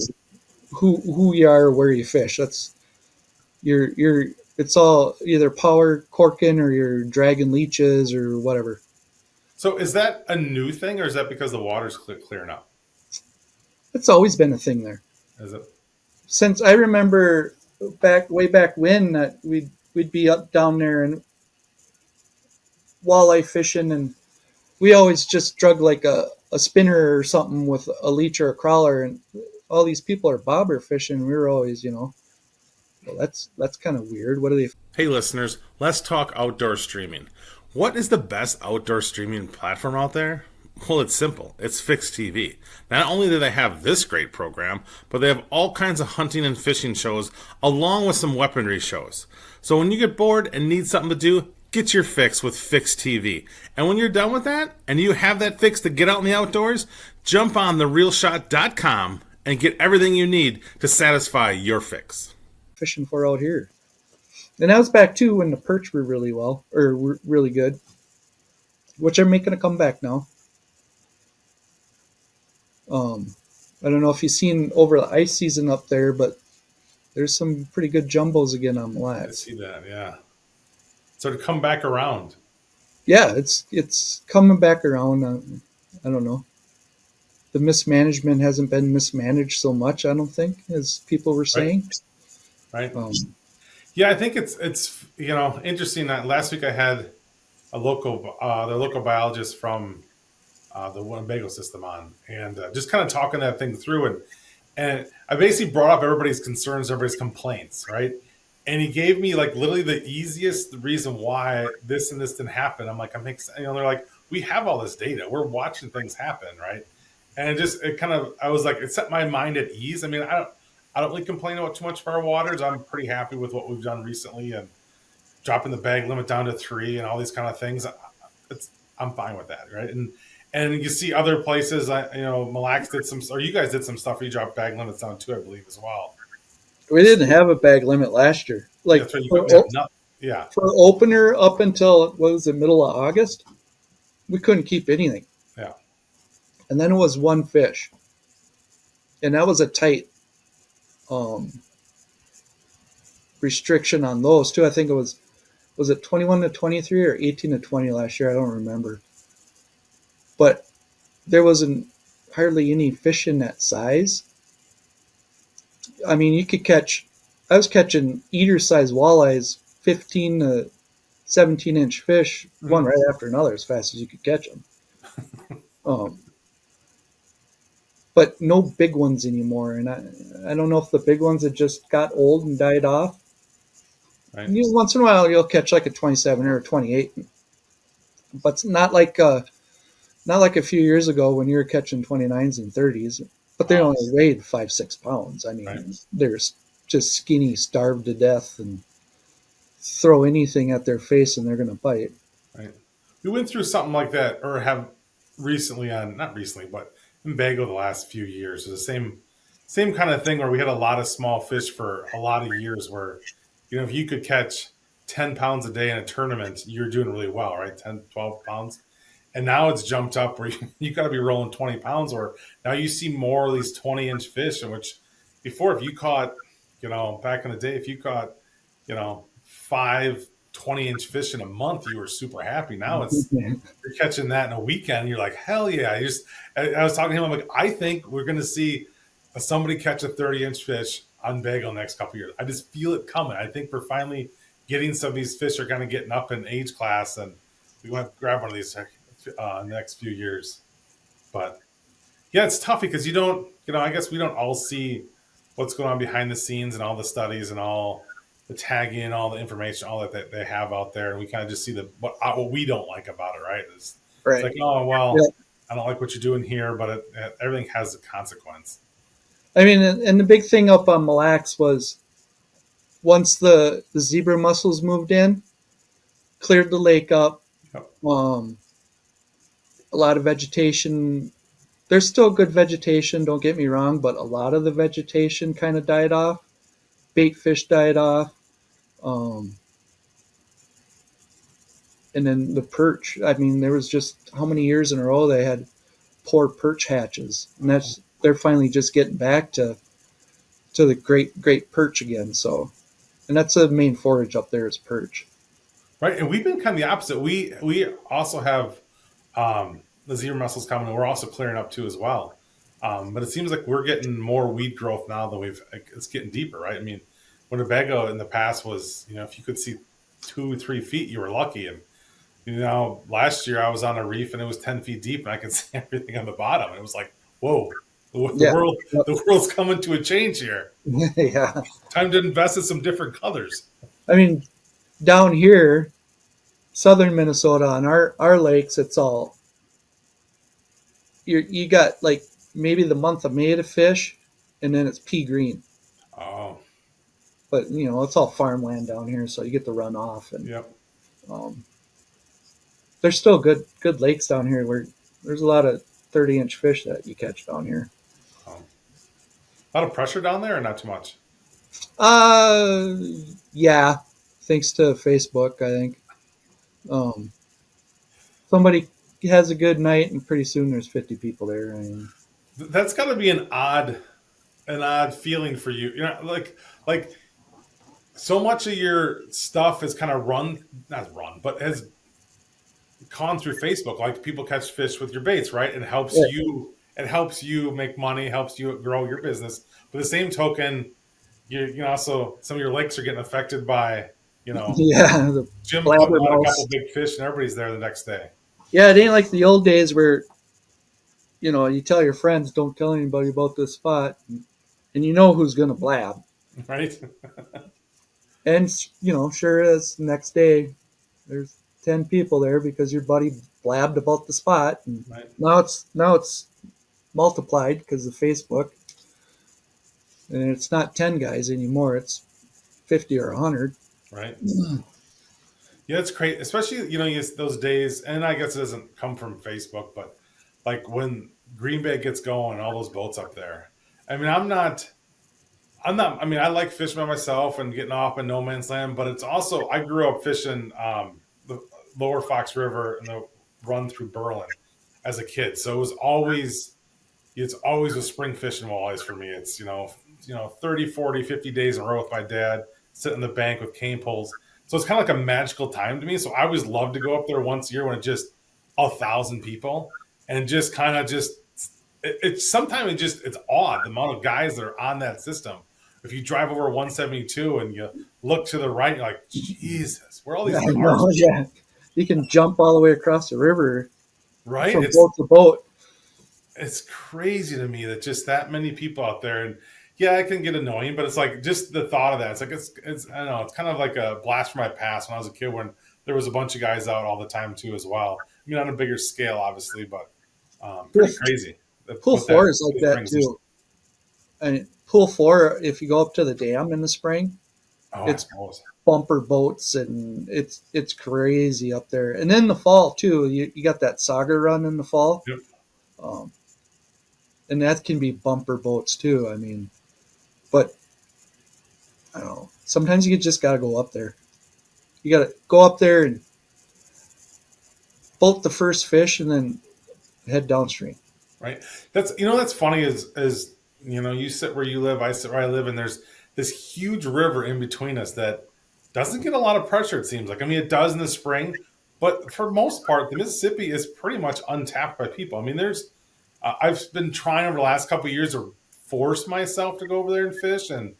who you are or where you fish. That's you're. It's all either power corking or you're dragging leeches or whatever. So is that a new thing, or is that because the water's clearing up? It's always been a thing there Is it since I remember way back when that we'd be up down there and walleye fishing, and we always just drug like a spinner or something with a leech or a crawler, and all these people are bobber fishing. We were always, well, that's kind of weird. What are they? Hey, listeners, let's talk outdoor streaming. What is the best outdoor streaming platform out there? Well, it's simple. It's Fix TV. Not only do they have this great program, but they have all kinds of hunting and fishing shows along with some weaponry shows. So when you get bored and need something to do, get your fix with Fix TV. And when you're done with that and you have that fix to get out in the outdoors, jump on therealshot.com and get everything you need to satisfy your fix. Fishing for out here. And that was back too when the perch were were really good, which are making a comeback now. I don't know if you've seen over the ice season up there, but there's some pretty good jumbos again on I flats. see that, yeah. So to come back around. Yeah, it's coming back around. I don't know. The mismanagement hasn't been mismanaged so much, I don't think, as people were Right, saying. right. Um, Yeah, I think it's interesting that last week I had a the local biologist from the Winnebago system on, and just kind of talking that thing through, and I basically brought up everybody's concerns, everybody's complaints, right? And he gave me like literally the easiest reason why this and this didn't happen. I'm like, they're like, we have all this data, we're watching things happen, right? And I was like, it set my mind at ease. I mean, I don't really complain about too much for our waters. I'm pretty happy with what we've done recently and dropping the bag limit down to 3 and all these kind of things. I'm fine with that, right? And you see other places, Mille Lacs did some, or you guys did some stuff where you dropped bag limits down too, I believe, as well. we didn't have a bag limit last year. Yeah, Like that's right. You couldn't have nothing. Yeah, for opener up until what was it, middle of August, we couldn't keep anything. yeah, And then it was one fish, and that was a tight um, restriction on those too. I think it was it 21 to 23 or 18 to 20 last year. I don't remember, but there wasn't hardly any fish in that size. I mean, you could catch. I was catching eater size walleyes, 15 to 17-inch fish, one right after another, as fast as you could catch them. Um, but no big ones anymore. And I don't know if the big ones had just got old and died off. right, Once in a while, you'll catch like a 27 or a 28, but it's not like a few years ago when you were catching 29s and 30s. But they wow, only weighed 5-6 pounds. I right, mean, they're just skinny, starved to death, and throw anything at their face and they're going to bite. right. We went through something like that, or have recently on not recently, but in Bago the last few years. It's the same kind of thing where we had a lot of small fish for a lot of years. Where if you could catch 10 pounds a day in a tournament, you're doing really well, right? 10, 12 pounds. And now it's jumped up where you got to be rolling 20 pounds, or now you see more of these 20-inch fish, in which before, if you caught, back in the day, if you caught, five 20-inch fish in a month, you were super happy. Now you're catching that in a weekend. You're like, hell yeah. I was talking to him. I'm like, I think we're going to see somebody catch a 30-inch fish on Bagel next couple of years. I just feel it coming. I think we're finally getting some of these fish are kind of getting up in age class, and we want to grab one of these next few years. But yeah, it's tough because you don't, I guess we don't all see what's going on behind the scenes and all the studies and all the tagging, all the information, all that they have out there, and we kind of just see what we don't like about it, right? It's Right. like, oh well, Yeah. I don't like what you're doing here, but everything has a consequence. I mean, and the big thing up on Mille Lacs was once the zebra mussels moved in, cleared the lake up. Yep. A lot of vegetation. There's still good vegetation, don't get me wrong, but a lot of the vegetation kind of died off. Bait fish died off. And then the perch. I mean, there was just how many years in a row they had poor perch hatches, and they're finally just getting back to the great perch again. So, and that's the main forage up there is perch. Right, and we've been kind of the opposite. We also have the zebra mussels coming, and we're also clearing up too as well. But it seems like we're getting more weed growth now than it's getting deeper, right? I mean, Winnebago in the past was, if you could see 2-3 feet, you were lucky. And last year I was on a reef and it was 10 feet deep, and I could see everything on the bottom. It was like, whoa, Yeah. the world's coming to a change here. Yeah. Time to invest in some different colors. I mean, down here, southern Minnesota, on our lakes, it's all you got like maybe the month of May to fish, and then it's pea green. Oh, But it's all farmland down here, so you get the runoff, and yep. There's still good lakes down here where there's a lot of 30-inch fish that you catch down here. A lot of pressure down there, or not too much? Yeah, thanks to Facebook, I think. Somebody has a good night, and pretty soon there's 50 people there. I mean, That's got to be an odd feeling for you. Like so much of your stuff is kind of not run, but has gone through Facebook. Like people catch fish with your baits, right? It helps you. It helps you make money, helps you grow your business. But the same token, also some of your lakes are getting affected by, yeah, the Jim putting on a blabbermouth. couple big fish and everybody's there the next day. Yeah, it ain't like the old days where you tell your friends, don't tell anybody about this spot, and you know who's gonna blab, Right? and sure as the next day there's 10 people there because your buddy blabbed about the spot, and Right. now it's multiplied because of Facebook, and it's not 10 guys anymore, it's 50 or 100. Right. Yeah, it's great, especially those days, and I guess it doesn't come from Facebook, but like when Green Bay gets going, all those boats up there. I mean, I'm not. I mean, I like fishing by myself and getting off in no man's land, but it's also I grew up fishing the Lower Fox River and the run through Berlin as a kid, so it's always a spring fishing walleyes for me. It's 30, 40, 50 days in a row with my dad, sitting on the bank with cane poles. So it's kind of like a magical time to me. So I always love to go up there once a year when it's just 1,000 people, and just kind of it's sometimes it's odd the amount of guys that are on that system. If you drive over 172 and you look to the right, you're like, Jesus, where are all these cars? Know, yeah, you can jump all the way across the river, Right? from boat to boat. It's crazy to me that just that many people out there. And yeah, it can get annoying, but it's like just the thought of that. It's like it's I don't know, it's kind of like a blast from my past when I was a kid, when there was a bunch of guys out all the time too as well. I mean, on a bigger scale, obviously, but pretty crazy. Pool 4 is like that too. And Pool 4, if you go up to the dam in the spring, Oh, it's bumper boats, and it's crazy up there. And in the fall too, you got that Saga run in the fall, Yep. um, and that can be bumper boats too. I mean, but I don't know. Sometimes you just got to go up there. You got to go up there and boat the first fish, and then head downstream. Right. That's funny is you sit where you live, I sit where I live, and there's this huge river in between us that doesn't get a lot of pressure. It seems like. I mean, it does in the spring, but for most part, the Mississippi is pretty much untapped by people. I mean, I've been trying over the last couple of years to force myself to go over there and fish and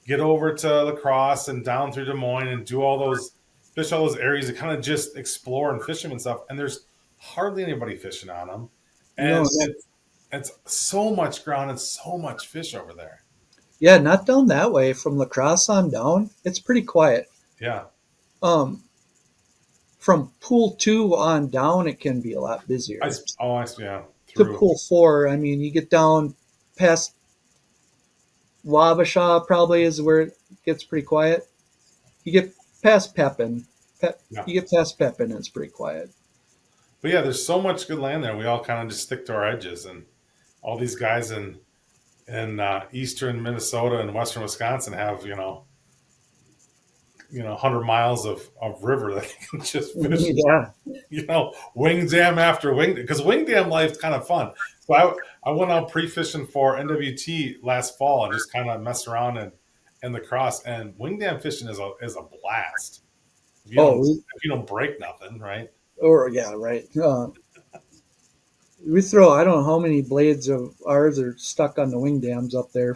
get over to La Crosse and down through Des Moines and do fish all those areas to kind of just explore and fish them and stuff. And there's hardly anybody fishing on them. No, And it's so much ground and so much fish over there. yeah, not down that way. From La Crosse on down, it's pretty quiet. Yeah. Um, from Pool 2 on down, it can be a lot busier. Yeah. To Pool 4, I mean, you get down past Wabasha, probably is where it gets pretty quiet. You get past Pepin. Yeah. You get past Pepin, and it's pretty quiet. But yeah, there's so much good land there. We all kind of just stick to our edges, and all these guys in eastern Minnesota and western Wisconsin have 100 miles of river that they can just fish. Yeah. Wing dam after wing, because wing dam life's kind of fun. So I went out pre-fishing for NWT last fall and just kind of messed around in the cross. And wing dam fishing is a blast. If you don't break nothing, right? Or yeah, right. We throw, I don't know how many blades of ours are stuck on the wing dams up there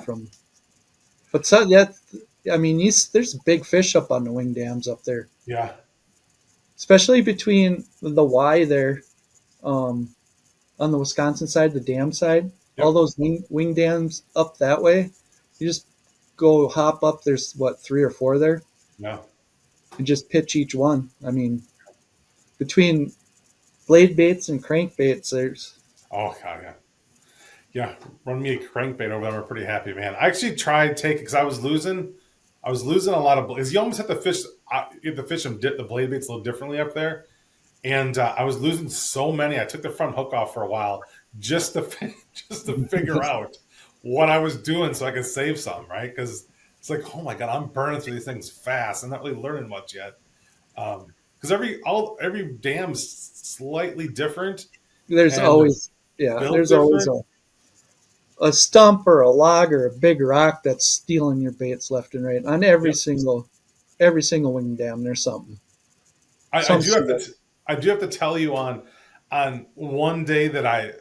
but so that, I mean, there's big fish up on the wing dams up there. Yeah. Especially between the Y there, on the Wisconsin side, the dam side, Yep. all those wing dams up that way. You just go hop up. There's 3 or 4 there. Yeah. And just pitch each one. I mean, between blade baits and crankbaits, there's. Oh God, yeah. Yeah, run me a crankbait over there. We're pretty happy, man. I actually tried taking because I was losing a lot of blades. You almost have to fish. You have to fish them the blade baits a little differently up there, and I was losing so many. I took the front hook off for a while just to figure out what I was doing so I could save some, right? Because it's like, oh my God, I'm burning through these things fast. I'm not really learning much yet. Because every dam's slightly different. There's always there's always a stump or a log or a big rock that's stealing your baits left and right on every single wing dam. There's something. I do have to tell you on one day that I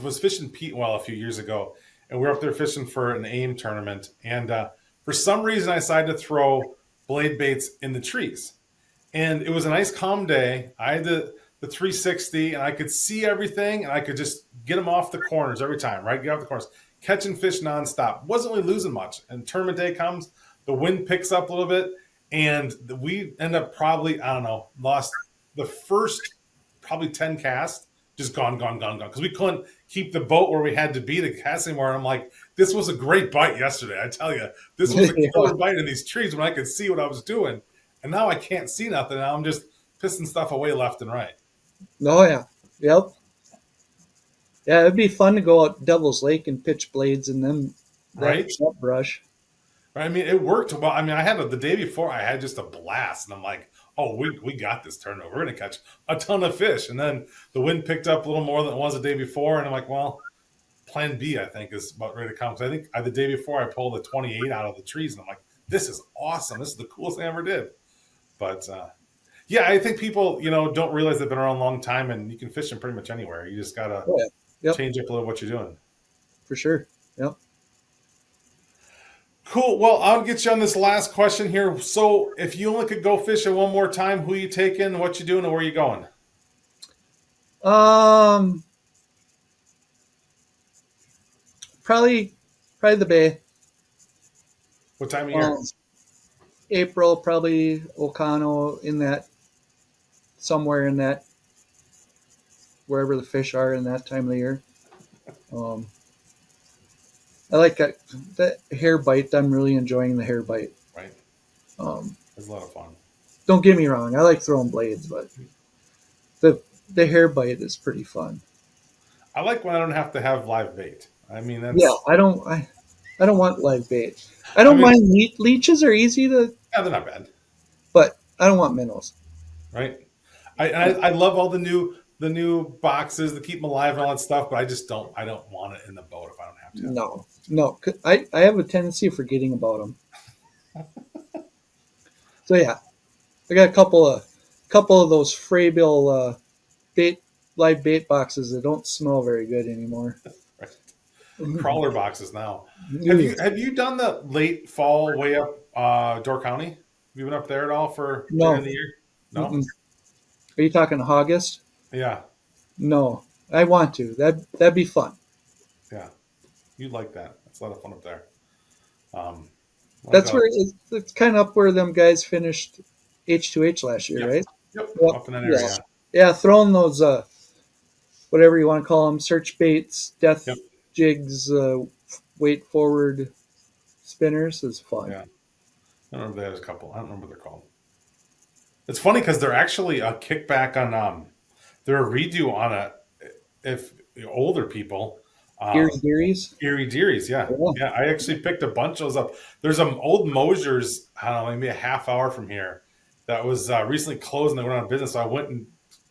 was fishing Peatwell a few years ago, and we were up there fishing for an AIM tournament, and for some reason I decided to throw blade baits in the trees, and it was a nice calm day. I had the 360, and I could see everything, and I could just get them off the corners every time, right? Get off the corners, catching fish nonstop. Wasn't really losing much. And tournament day comes, the wind picks up a little bit, and we end up probably, I don't know, lost the first probably 10 casts, just gone. Because we couldn't keep the boat where we had to be to cast anymore. And I'm like, this was a great bite yesterday. I tell you, this was a killer bite in these trees when I could see what I was doing. And now I can't see nothing. Now I'm just pissing stuff away left and right. Oh, yeah. Yep. Yeah, it'd be fun to go out Devil's Lake and pitch blades and then right brush. I mean, it worked well. I mean, I had the day before, I had just a blast, and I'm like, oh, we got this tournament. We're going to catch a ton of fish. And then the wind picked up a little more than it was the day before, and I'm like, well, plan B, I think, is about ready to come. Because I think the day before I pulled a 28 out of the trees, and I'm like, this is awesome. This is the coolest thing I ever did. But yeah, I think people, don't realize they've been around a long time, and you can fish them pretty much anywhere. You just got to change up a little what you're doing. For sure. Yep. Cool. Well, I'll get you on this last question here. So if you only could go fishing one more time, who you taking, what you doing, and where you going? Probably the Bay. What time of year? April, probably Ocano, somewhere in that, wherever the fish are in that time of the year. I like that hair bite. I'm really enjoying the hair bite. Right. It's a lot of fun. Don't get me wrong, I like throwing blades, but the the hair bite is pretty fun. I like when I don't have to have live bait. I mean, Yeah, that's. I don't want live bait. I I don't mean, mind leeches are easy to, yeah, they're not bad, but I don't want minnows. right? I love all the new boxes that keep them alive and all that stuff, but I don't want it in the boat if I don't have to. No, no, I have a tendency of forgetting about them. So yeah, I got a couple of those Fraybill bait live bait boxes that don't smell very good anymore. Right. Crawler boxes now. Ooh, Have you done the late fall way up Door County? Have you been up there at all for later no, in the year? No? mm-mm. Are you talking August? Yeah. No, I want to. That'd be fun. Yeah. You'd like that. It's a lot of fun up there. Um like That's where it's kind of up where them guys finished H2H last year, yep. right? Yep. Yep. Up in that Yeah. area. Yeah. Throwing those whatever you want to call them, search baits, Yep. death jigs, weight forward spinners is fun. Yeah. I remember there's a couple. I don't remember what they're called. It's funny because they're actually a kickback on they're a redo on a if older people Geary um Dearies. Erie Dearies, yeah. Yeah. Yeah, I actually picked a bunch of those up. There's an old Mosier's, I don't know, maybe a half hour from here that was recently closed and they went out of business. So I went and,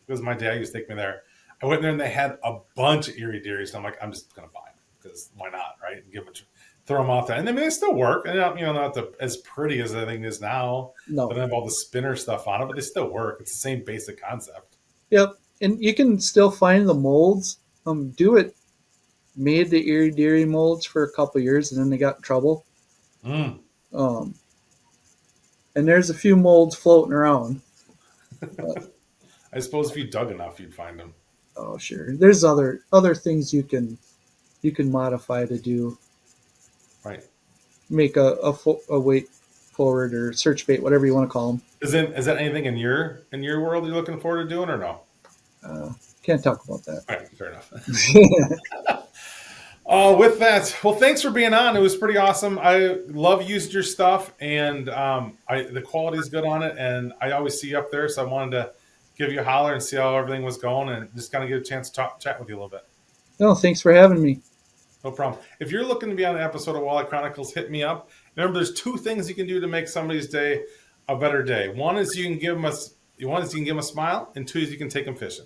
because my dad used to take me there, I went there and they had a bunch of Erie Dearies. And I'm like, I'm just going to buy them because why not, right? And give them throw them out there. And I mean, they still work. And, not as pretty as I think it is now. They No. don't have all the spinner stuff on it, but they still work. It's the same basic concept. Yep. And you can still find the molds. Do it. Made the Erie Deary molds for a couple years, and then they got in trouble. Mm. Um, and there's a few molds floating around. But, I suppose if you dug enough, you'd find them. oh, sure. There's other things you can modify to do Right. make a weight forward or search bait, whatever you want to call them. Is that anything in your world you're looking forward to doing or no? Can't talk about that. All right, fair enough. With that, well, thanks for being on. It was pretty awesome. I love using your stuff, and the quality is good on it. And I always see you up there, so I wanted to give you a holler and see how everything was going, and just kind of get a chance to chat with you a little bit. No, thanks for having me. No problem. If you're looking to be on an episode of Walleye Chronicles, hit me up. Remember, there's two things you can do to make somebody's day a better day. One is you can give them a smile, and two is you can take them fishing.